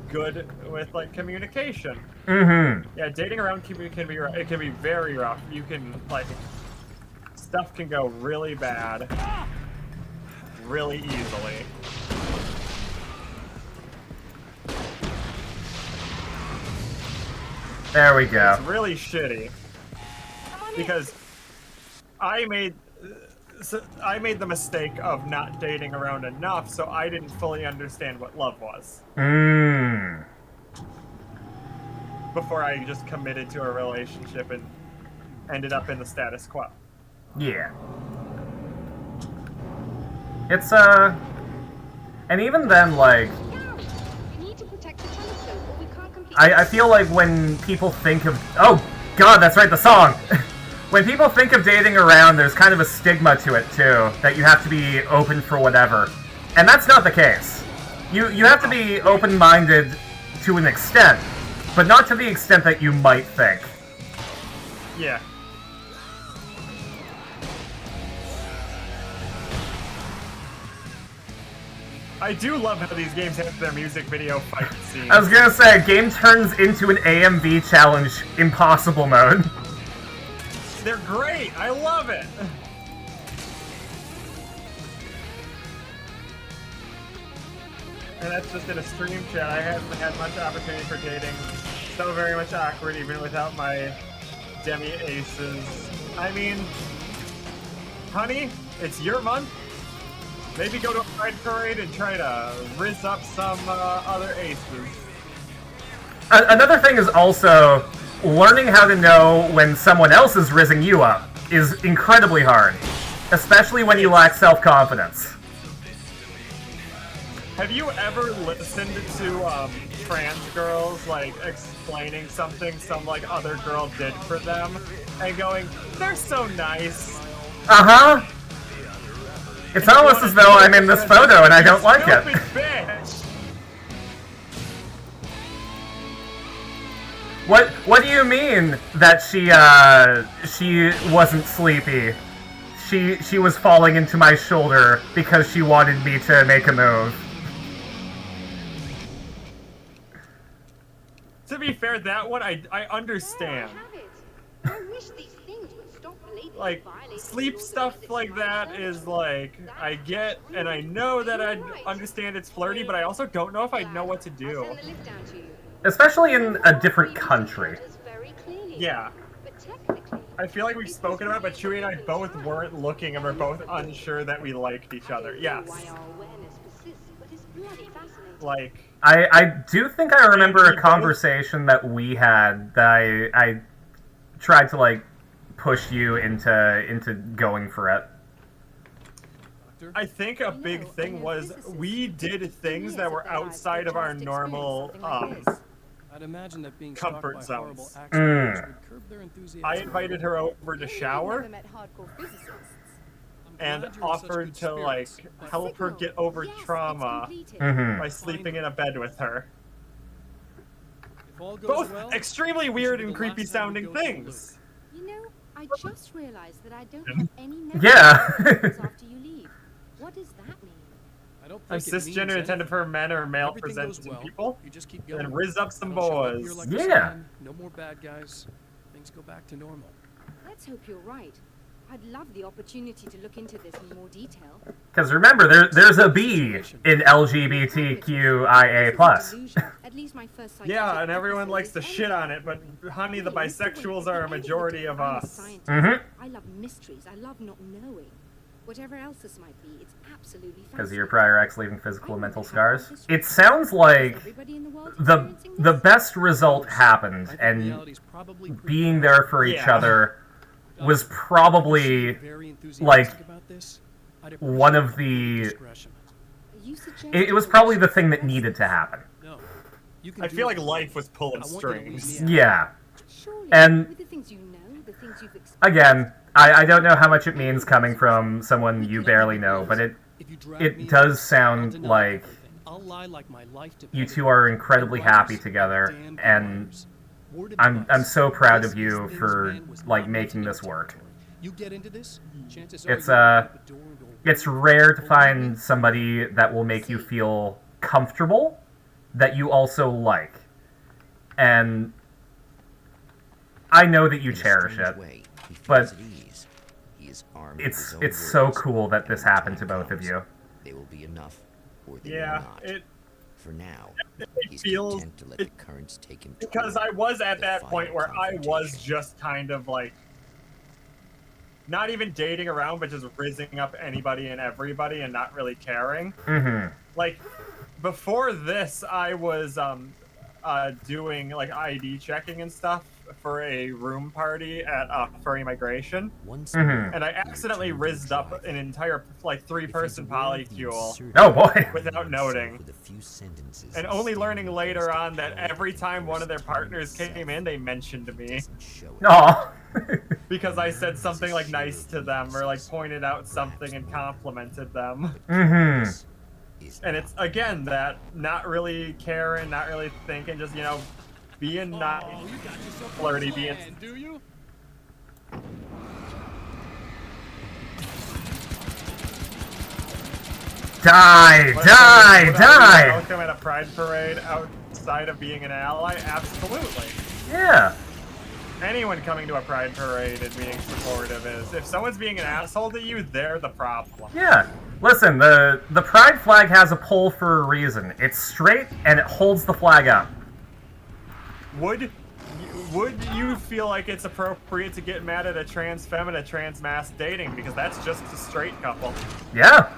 good with, like, communication. Yeah, dating around can be very rough. You can, like, stuff can go really bad really easily. There we go. It's really shitty because I made the mistake of not dating around enough, so I didn't fully understand what love was. Before I just committed to a relationship and ended up in the status quo. Yeah. It's, and even then, like, I feel like when people think of, oh god, that's right, the song! When people think of dating around, there's kind of a stigma to it, too, that you have to be open for whatever. And that's not the case. You have to be open-minded to an extent, but not to the extent that you might think. Yeah. I do love how these games have their music video fight scenes. I was gonna say, a game turns into an AMV challenge impossible mode. They're great! I love it! And that's just in a stream chat. I haven't had much opportunity for dating. So very much awkward even without my demi-aces. I mean, honey, it's your month. Maybe go to a pride parade and try to rizz up some other aces. Another thing is also, learning how to know when someone else is rizzing you up is incredibly hard. Especially when you lack self-confidence. Have you ever listened to trans girls like explaining something some like other girl did for them and going, they're so nice? Uh-huh. It's almost as though I'm in this photo and I don't like it. Bitch. What do you mean that she wasn't sleepy? She was falling into my shoulder because she wanted me to make a move. To be fair, that one I understand. I wish these things would stop Like, sleep stuff like that is like, I get and I know that I understand it's flirty, but I also don't know if I know what to do. Especially in a different country. Yeah. I feel like we've spoken about it, but Chewie and I both weren't looking and we're both unsure that we liked each other. Yes. Like... I do think I remember a conversation that we had that I tried to, like, push you into going for it. I think a big thing was we did things that were outside of our normal I'd imagine that being comfort zones. I invited her over to shower and offered to like help her get over trauma by sleeping in a bed with her. Both extremely weird and creepy sounding things. You know, I just realized that I don't have any memories after you leave. What does that mean? I'm cisgender intended for men or male presenting people. And riz up some boys. Yeah. No more bad guys. Things go back to normal. Let's hope you're right. I'd love the opportunity to look into this in more detail. Because remember, there's a B in LGBTQIA+. Yeah, and everyone likes to shit on it, but honey, the bisexuals are a majority of us. I love mysteries. I love not knowing. Whatever else this might be, it's absolutely because of your prior ex leaving physical and mental scars. It sounds like the best result happened, and being there for each other was probably like one of the. It was probably the thing that needed to happen. I feel like life was pulling strings. Yeah, and again. I don't know how much it means coming from someone you barely know, but it does sound like you two are incredibly happy together, and I'm so proud of you for like making this work. It's rare to find somebody that will make you feel comfortable that you also like, and I know that you cherish it, but. It's so cool that this happened to both of you. They will be enough, or they will not. For now, he's content to let the currents take him. Because I was at that point where I was just kind of like, not even dating around, but just rizzing up anybody and everybody and not really caring. Like, before this, I was doing like ID checking and stuff for a room party at Furry Migration, and I accidentally rizzed up an entire like 3-person polycule. Oh boy! Without noting, and only learning later on that every time one of their partners came in, they mentioned me. Aww. Because I said something like nice to them or like pointed out something and complimented them. And it's again that not really caring, not really thinking, just being not flirty, being. Do you? Die! Welcome at a pride parade outside of being an ally? Absolutely. Yeah. Anyone coming to a pride parade and being supportive is. If someone's being an asshole to you, they're the problem. Yeah. Listen, the pride flag has a pole for a reason. It's straight and it holds the flag up. Would you feel like it's appropriate to get mad at a trans femme and a trans mass dating? Because that's just a straight couple. Yeah.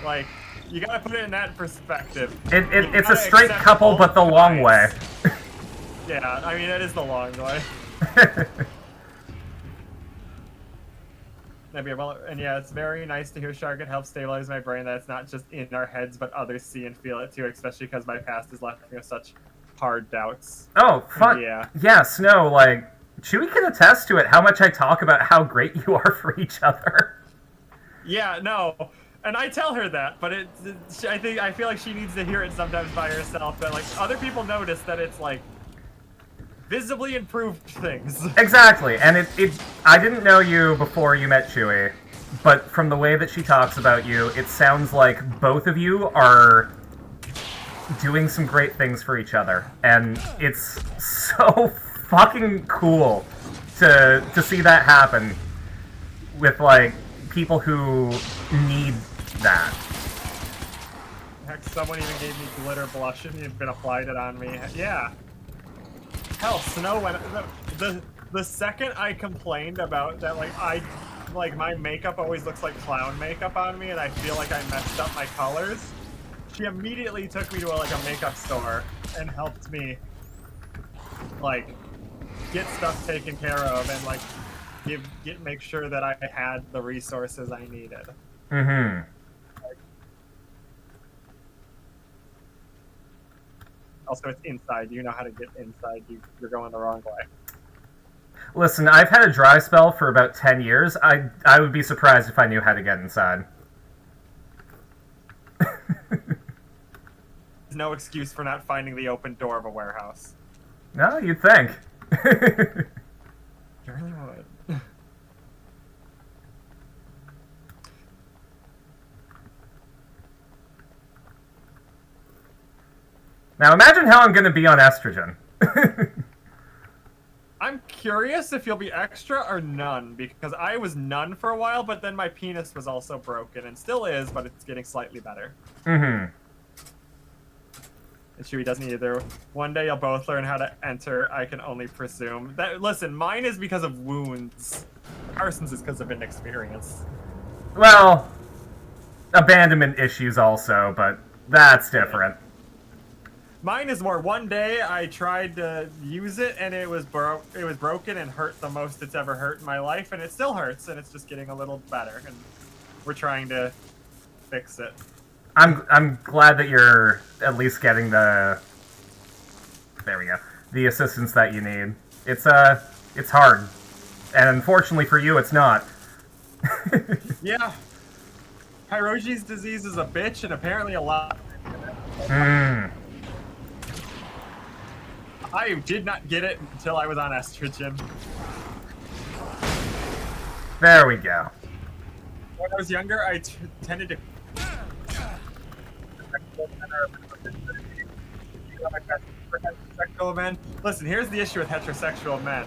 Like, you gotta put it in that perspective. It's a straight couple, but the long way. Yeah, I mean, it is the long way. And yeah, it's very nice to hear Shark. It helps stabilize my brain that it's not just in our heads, but others see and feel it too, especially because my past has left me with such hard doubts. Oh, fuck. Yeah, Snow, like, Chewie can attest to it, how much I talk about how great you are for each other. Yeah, no. And I tell her that, but I feel like she needs to hear it sometimes by herself, that, like, other people notice that it's, like, visibly improved things. Exactly, and I didn't know you before you met Chewie, but from the way that she talks about you, it sounds like both of you are doing some great things for each other, and it's so fucking cool to see that happen with, like, people who need that. Heck, someone even gave me glitter blush and even applied it on me. Yeah. Hell, Snow went. The second I complained about that, like my makeup always looks like clown makeup on me, and I feel like I messed up my colors, she immediately took me to a makeup store and helped me, like, get stuff taken care of and like make sure that I had the resources I needed. Mm-hmm. Also, it's inside. You know how to get inside. You're going the wrong way. Listen, I've had a dry spell for about 10 years. I would be surprised if I knew how to get inside. There's no excuse for not finding the open door of a warehouse. No, you'd think. You really would. Now imagine how I'm going to be on estrogen. I'm curious if you'll be extra or none, because I was none for a while, but then my penis was also broken, and still is, but it's getting slightly better. Mm-hmm. And Chewie doesn't either. One day you'll both learn how to enter, I can only presume. Listen, mine is because of wounds. CARSYN'S is because of inexperience. Well, abandonment issues also, but that's different. Mine is more, one day I tried to use it and it was broken and hurt the most it's ever hurt in my life, and it still hurts, and it's just getting a little better, and we're trying to fix it. I'm glad that you're at least getting the assistance that you need. It's hard. And unfortunately for you, it's not. Yeah. Hiroji's disease is a bitch, and apparently a lot. I did not get it until I was on estrogen. There we go. When I was younger, I tended to... heterosexual men. Listen, here's the issue with heterosexual men.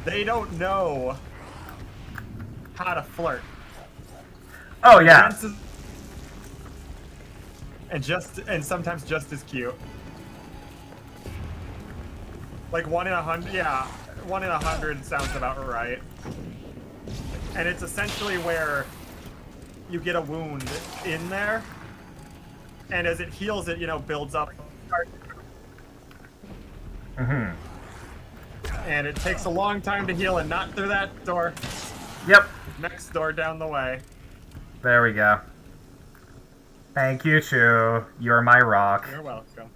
They don't know how to flirt. Oh, yeah. And sometimes just as cute. Like 1 in 100, yeah, 1 in 100 sounds about right. And it's essentially where you get a wound in there, and as it heals, it, builds up. Mm-hmm. And it takes a long time to heal, and not through that door. Yep. Next door down the way. There we go. Thank you, Chew. You're my rock. You're welcome.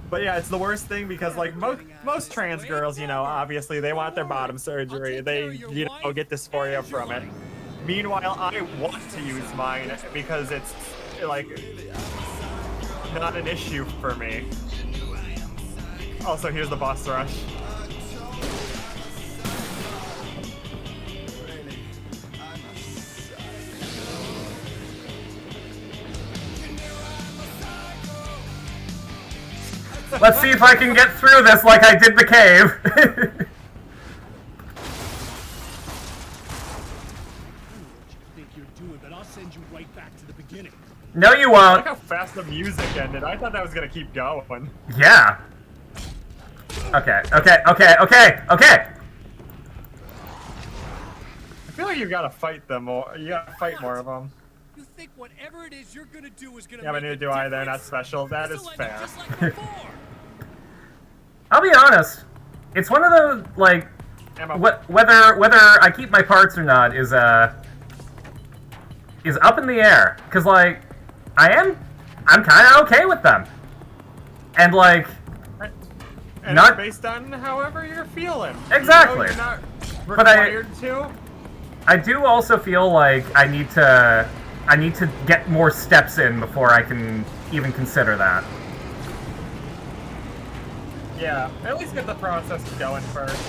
But yeah, it's the worst thing because, like, most trans girls, obviously they want their bottom surgery. They, get dysphoria from it. Meanwhile, I want to use mine because it's, like, not an issue for me. Also, here's the boss rush. Let's see if I can get through this like I did the cave. Think you're doing, but I'll send you right back to the beginning. No, you won't. Look how fast the music ended. I thought that was gonna keep going. Yeah. Okay. I feel like you gotta fight them more. You gotta fight more of them. You think whatever it is you're gonna do is gonna Yeah, but neither do I. They're not special. That is This'll end fair. just like before. I'll be honest. It's one of those, like, Whether I keep my parts or not is up in the air, because like I'm kind of okay with them, and like not it's based on however you're feeling. Exactly. You're not required to. I do also feel like I need to get more steps in before I can even consider that. Yeah, at least get the process going first.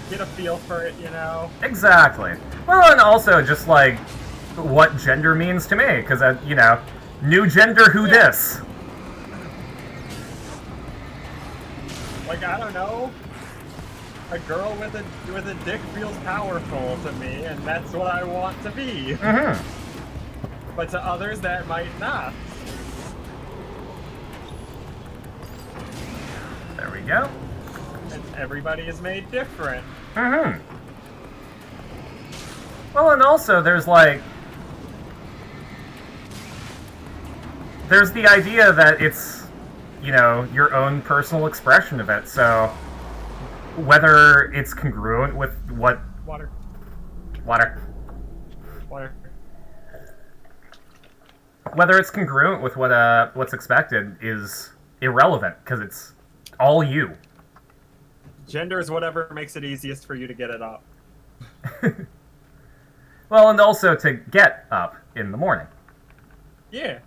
Get a feel for it, you know? Exactly. Well, and also just, like, what gender means to me, because, you know, new gender, who dis? Like, I don't know. A girl with a dick feels powerful to me, and that's what I want to be. Mm-hmm. But to others, that might not. There we go. And everybody is made different. Mm-hmm. Well, and also there's like... There's the idea that it's, you know, your own personal expression of it, so... Whether it's congruent with what... Water. Whether it's congruent with what's expected is irrelevant, because it's all you. Gender is whatever makes it easiest for you to get it up. Well, and also to get up in the morning. Yeah.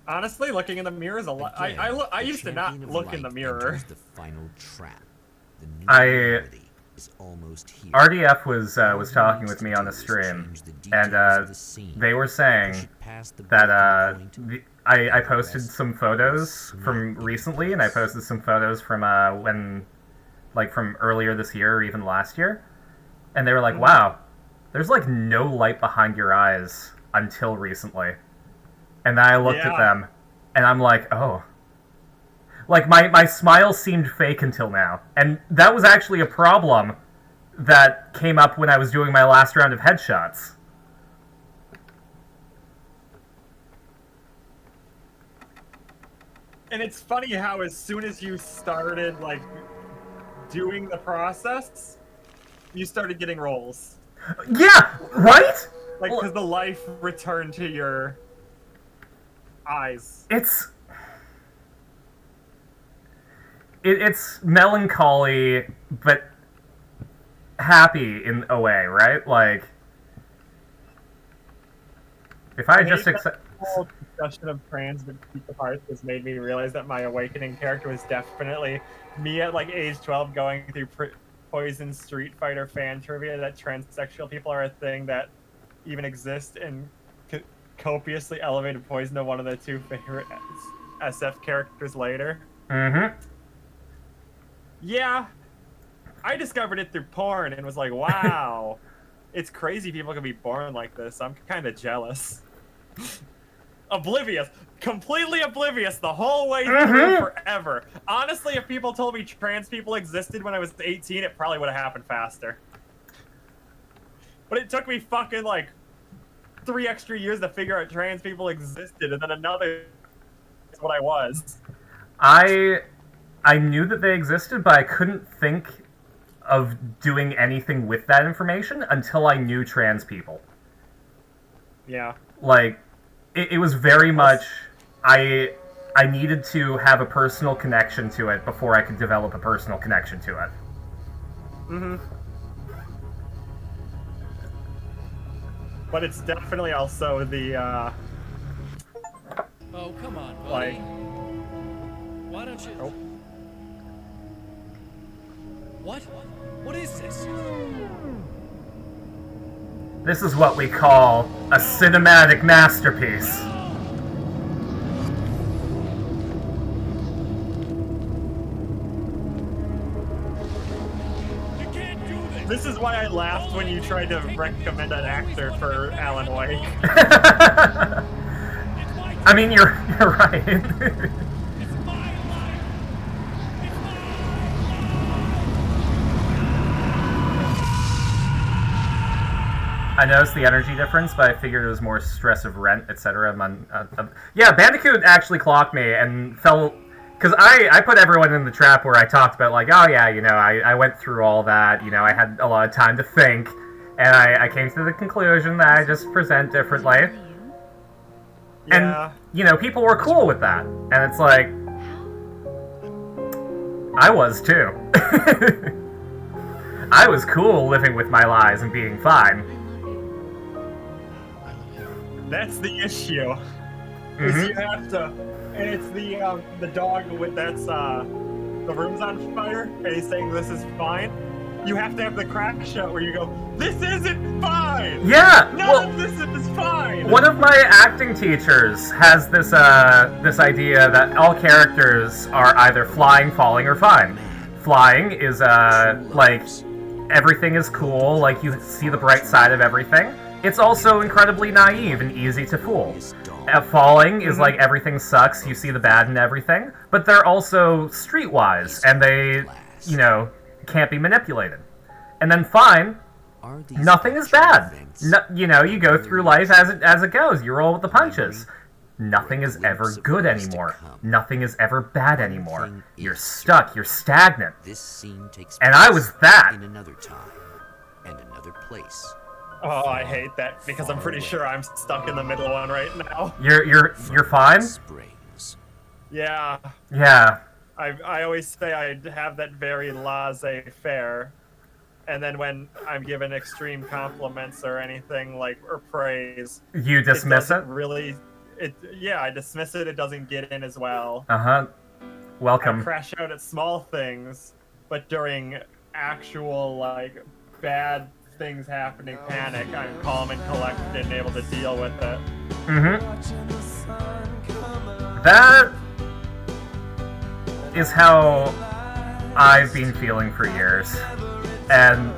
Honestly, looking in the mirror is a lot. I used to not look in the mirror. The final trap. The new is almost here. RDF was talking with me on the stream, and they were saying that I posted some photos from recently, and I posted some photos from from earlier this year or even last year, and they were like, "Wow, there's like no light behind your eyes until recently." And then I looked at them, and I'm like, "Oh." Like, my smile seemed fake until now. And that was actually a problem that came up when I was doing my last round of headshots. And it's funny how as soon as you started, like, doing the process, you started getting rolls. Yeah, right? Like, because the life returned to your eyes. It's melancholy, but happy in a way, right? Like, if I just accept... The whole discussion of trans and keep the parts has made me realize that my awakening character was definitely me at, like, age 12 going through Poison Street Fighter fan trivia that transsexual people are a thing that even exist, and copiously elevated Poison to one of the two favorite SF characters later. Mm-hmm. Yeah, I discovered it through porn and was like, wow, it's crazy people can be born like this. I'm kind of jealous. Oblivious. Completely oblivious the whole way through forever. Honestly, if people told me trans people existed when I was 18, it probably would have happened faster. But it took me fucking, like, 3 extra years to figure out trans people existed, and then another is what I was. I knew that they existed, but I couldn't think of doing anything with that information until I knew trans people. Yeah. Like, it was very much... I needed to have a personal connection to it before I could develop a personal connection to it. Mm-hmm. But it's definitely also the, Oh, come on, buddy. like... Why don't you... Oh. What? What is this? This is what we call a cinematic masterpiece. You can't do this! This is why I laughed when you tried to recommend an actor for Alan Wake. I mean, you're right. It's my life! It's my I noticed the energy difference, but I figured it was more stress of rent, etc. Yeah, Bandicoot actually clocked me and felt Because I put everyone in the trap where I talked about, like, oh yeah, I went through all that, I had a lot of time to think, and I came to the conclusion that I just present differently. Yeah. And, people were cool with that. And it's like, I was too. I was cool living with my lies and being fine. That's the issue. Is you have to, and it's the dog with the room's on fire, and he's saying this is fine. You have to have the crack shot where you go, this isn't fine. Yeah. None of this is fine. One of my acting teachers has this idea that all characters are either flying, falling, or fine. Flying is like everything is cool, like you see the bright side of everything. It's also incredibly naive and easy to fool. Falling is like everything sucks, you see the bad in everything, but they're also streetwise, and they, can't be manipulated. And then fine, nothing is bad. You go through life as it goes, you roll with the punches. Nothing is ever good anymore. Nothing is ever bad anymore. You're stuck, you're stagnant. And I was that. In another time and another place. Oh, I hate that because I'm pretty sure I'm stuck in the middle one right now. You're fine? Springs. Yeah. Yeah. I always say I have that very laissez-faire, and then when I'm given extreme compliments or anything or praise, you dismiss it? I dismiss it. It doesn't get in as well. Welcome. I crash out at small things, but during actual bad things happening, panic, I'm calm and collected and able to deal with it. That is how I've been feeling for years. And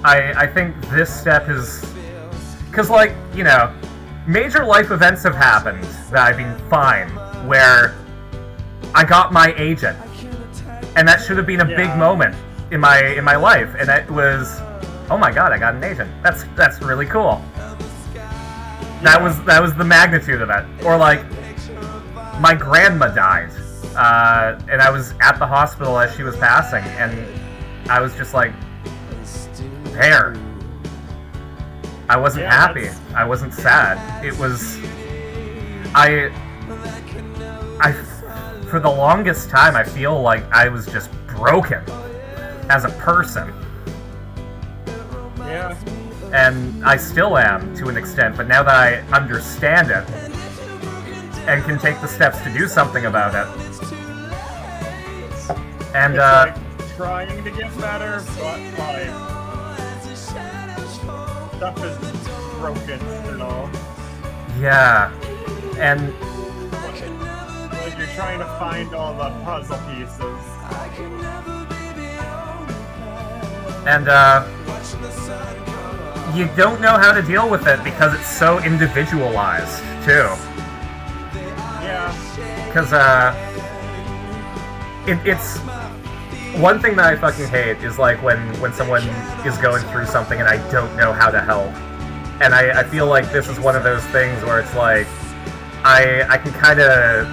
I think this step is... Because, major life events have happened that I've been fine, where I got my agent. And that should have been a big moment in my life, and it was, oh my god, I got an agent. That's really cool. That was the magnitude of it. Or my grandma died, and I was at the hospital as she was passing, and I was just there. I wasn't happy. I wasn't sad. It was, I for the longest time I feel like I was just broken as a person. Yeah. And I still am, to an extent, but now that I understand it, and can take the steps to do something about it. And, trying to get better, but, stuff is broken and all. Yeah. And... you're trying to find all the puzzle pieces. And, you don't know how to deal with it because it's so individualized, too. Yeah. Because, it's... One thing that I fucking hate is, when someone is going through something and I don't know how to help. And I feel like this is one of those things where it's I can kind of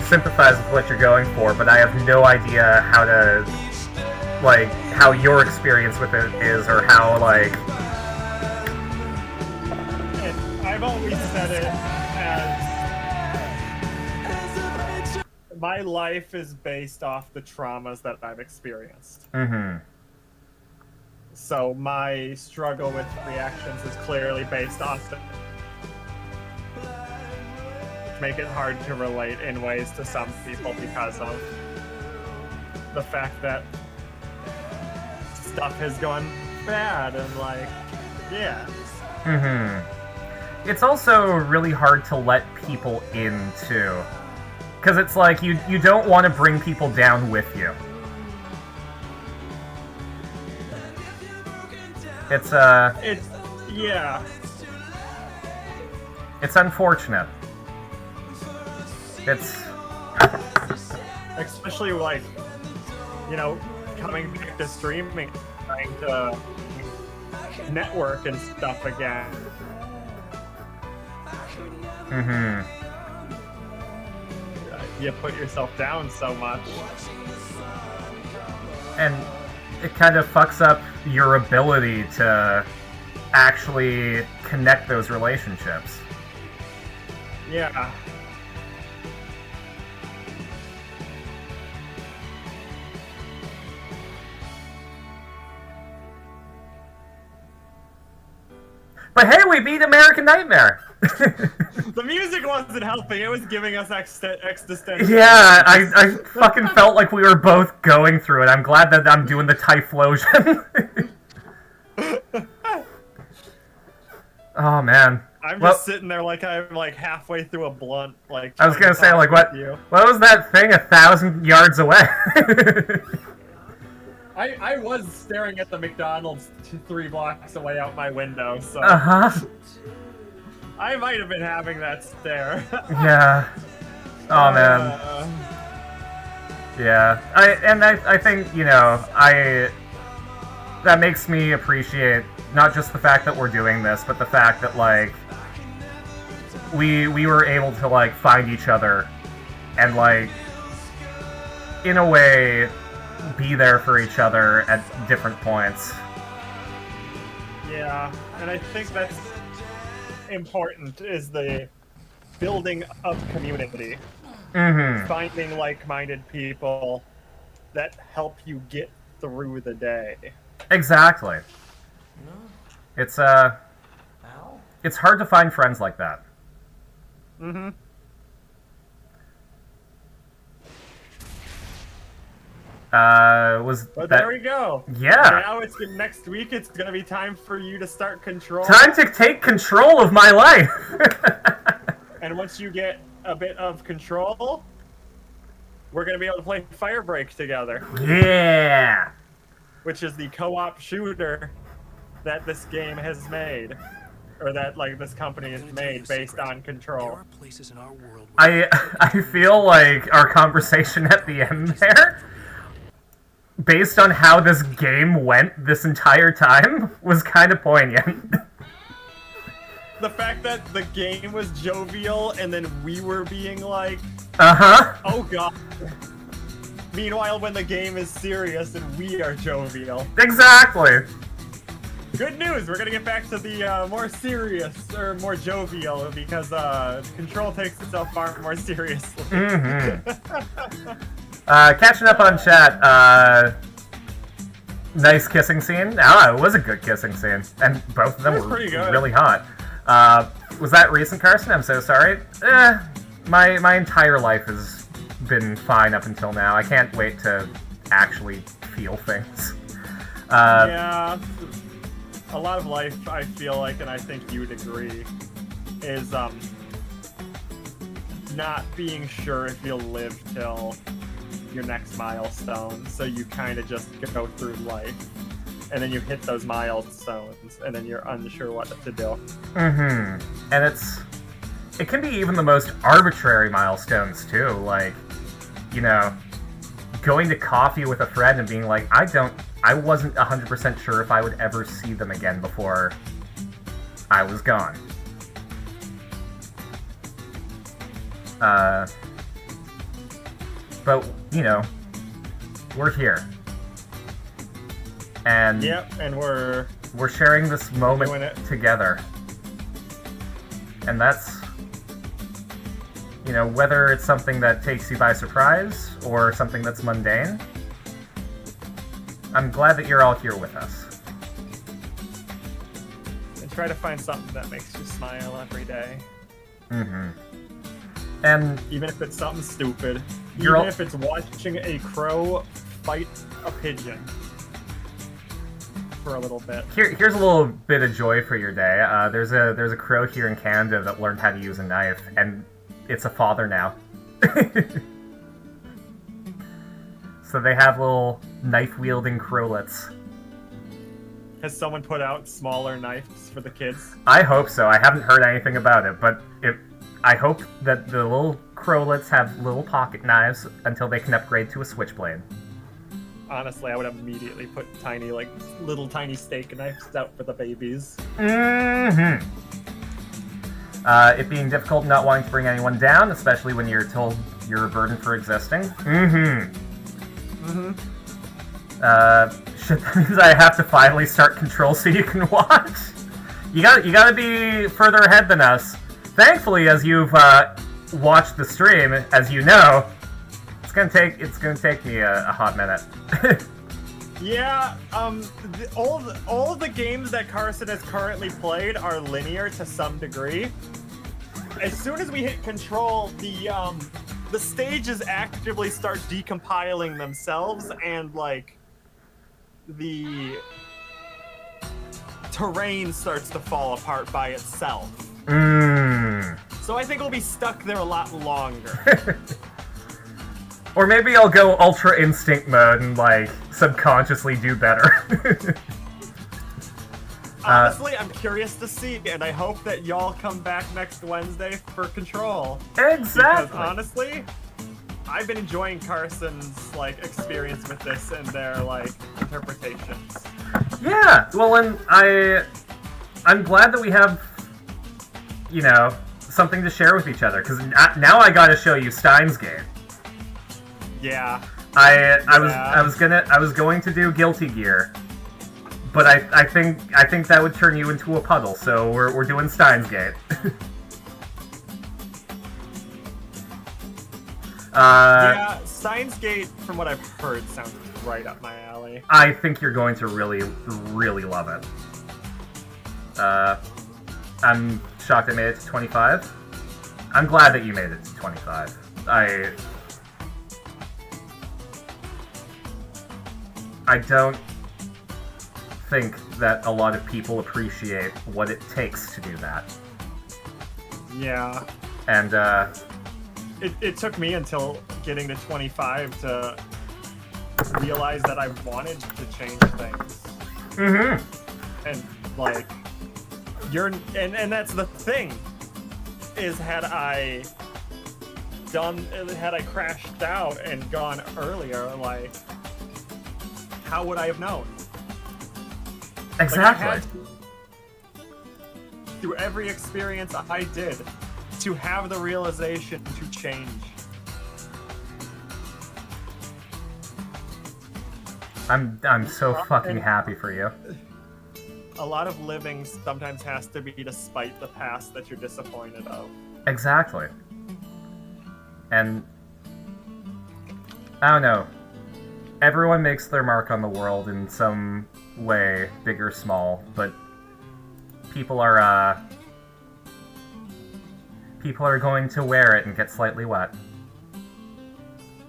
sympathize with what you're going for, but I have no idea how to, how your experience with it is, or how, I've always said it as my life is based off the traumas that I've experienced. Mm-hmm. So my struggle with reactions is clearly based off it. Make it hard to relate in ways to some people because of the fact that stuff has gone bad and yeah. Mm-hmm. It's also really hard to let people in too, because it's you don't want to bring people down with you. It's yeah. It's unfortunate. It's especially coming back to streaming, trying to network and stuff again. you put yourself down so much. And it kind of fucks up your ability to actually connect those relationships. Yeah. But hey, we beat American Nightmare! The music wasn't helping, it was giving us existential. Yeah, I fucking felt like we were both going through it. I'm glad that I'm doing the Typhlosion. Oh, man. I'm just sitting there like I'm like halfway through a blunt. Like I was gonna say, like, what was that thing 1,000 yards away? I was staring at the McDonald's 3 blocks away out my window, so I might have been having that stare. Yeah. Oh man. Yeah. I think, you know, that makes me appreciate not just the fact that we're doing this, but the fact that, like, we were able to, like, find each other and, like, in a way, be there for each other at different points. Yeah, and I think that's important, is the building of community. Mm-hmm. Finding like-minded people that help you get through the day. Exactly. It's hard to find friends like that. Mm-hmm. But there we go. Yeah. Now next week. It's gonna be time for you to start control. Time to take control of my life. And once you get a bit of control, we're gonna be able to play Firebreak together. Yeah. Which is the co-op shooter that this game has made, or that this company has made based on Control. There are places in our world where I feel like our conversation at the end there, based on how this game went this entire time, was kind of poignant. The fact that the game was jovial and then we were being like, oh god. Meanwhile, when the game is serious and we are jovial. Exactly. Good news, we're gonna get back to the more serious, or more jovial, because Control takes itself far more seriously. Mm-hmm. Catching up on chat, nice kissing scene. Ah, it was a good kissing scene, and both of them were really hot. Was that recent, Carson? I'm so sorry. My entire life has been fine up until now. I can't wait to actually feel things. Yeah, a lot of life, I feel like, and I think you'd agree, is not being sure if you'll live till your next milestone, so you kind of just go through life, and then you hit those milestones, and then you're unsure what to do. Mm-hmm. And it can be even the most arbitrary milestones, too, like, you know, going to coffee with a friend and being like, I wasn't 100% sure if I would ever see them again before I was gone. But, you know, we're here. And yep, and we're sharing this moment together. And that's, you know, whether it's something that takes you by surprise or something that's mundane, I'm glad that you're all here with us. And try to find something that makes you smile every day. Mm-hmm. And even if it's something stupid. Even if it's watching a crow fight a pigeon for a little bit. Here's a little bit of joy for your day. There's a crow here in Canada that learned how to use a knife, and it's a father now. So they have little knife-wielding crowlets. Has someone put out smaller knives for the kids? I hope so. I haven't heard anything about it, but I hope that the little crowlets have little pocket knives until they can upgrade to a switchblade. Honestly, I would immediately put little tiny steak knives out for the babies. Mm-hmm. It being difficult and not wanting to bring anyone down, especially when you're told You're a burden for existing? Mm-hmm. Mm-hmm. Shit, that means I have to finally start Control so you can watch? You gotta be further ahead than us. Thankfully, as you've watched the stream, as you know, it's gonna take me a hot minute. Yeah, all of the games that Carson has currently played are linear to some degree. As soon as we hit Control, the stages actively start decompiling themselves, and like the terrain starts to fall apart by itself. So I think we'll be stuck there a lot longer. Or maybe I'll go Ultra Instinct mode and, like, subconsciously do better. Honestly, I'm curious to see, and I hope that y'all come back next Wednesday for Control. Exactly! Because honestly, I've been enjoying Carson's, like, experience with this and their, like, interpretations. Yeah! Well, and I'm glad that we have, you know, something to share with each other, because now I gotta show you Steins Gate. Yeah. I was going to do Guilty Gear, but I think that would turn you into a puddle, so we're doing Steins Gate. Yeah, Steins Gate, from what I've heard, sounds right up my alley. I think you're going to really, really love it. I'm shocked I made it to 25. I'm glad that you made it to 25. I don't think that a lot of people appreciate what it takes to do that. Yeah. And, It took me until getting to 25 to realize that I wanted to change things. Mm-hmm. And, like, and that's the thing, is had I crashed out and gone earlier, like, how would I have known? Exactly. Like, I had through every experience I did, to have the realization to change. I'm so fucking happy for you. A lot of living sometimes has to be despite the past that you're disappointed of. Exactly. And I don't know. Everyone makes their mark on the world in some way, big or small, but people are going to wear it and get slightly wet.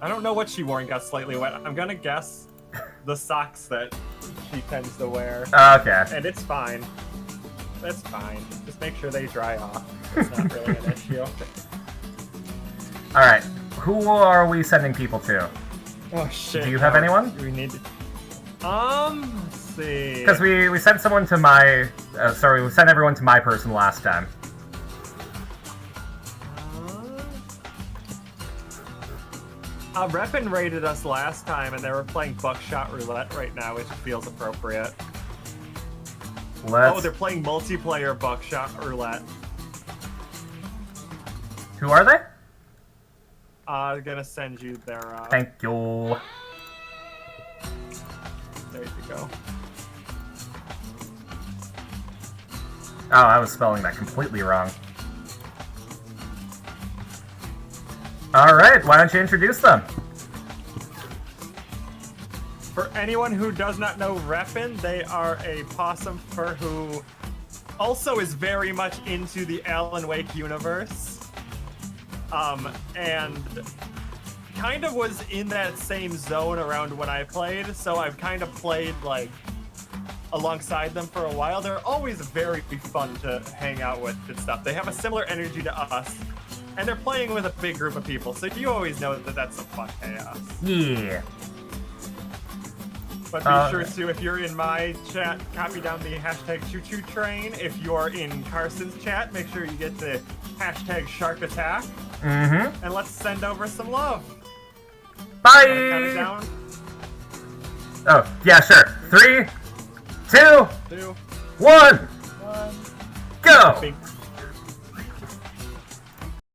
I don't know what she wore and got slightly wet. I'm gonna guess the socks that she tends to wear. Okay. And it's fine. That's fine. Just make sure they dry off. It's not really an issue. Alright. Who are we sending people to? Oh shit. Do you have anyone? We need to... let's see. Because we sent someone to my... we sent everyone to my person last time. Reppin raided us last time, and they were playing Buckshot Roulette right now, which feels appropriate. Oh, they're playing multiplayer Buckshot Roulette. Who are they? I'm gonna send you their, Thank you. There you go. Oh, I was spelling that completely wrong. Alright, why don't you introduce them? For anyone who does not know Reppin, they are a possum fur who also is very much into the Alan Wake universe. And kind of was in that same zone around when I played, so I've kind of played, like, alongside them for a while. They're always very fun to hang out with and stuff. They have a similar energy to us, and they're playing with a big group of people, so you always know that that's some fun chaos. Yeah. But be sure to, if you're in my chat, copy down the hashtag choo-choo train. If you're in Carson's chat, make sure you get the hashtag shark attack. Mm-hmm. And let's send over some love. Bye! Count it down. Oh, yeah, sure. 3, 2, 2, 1, go! Binks.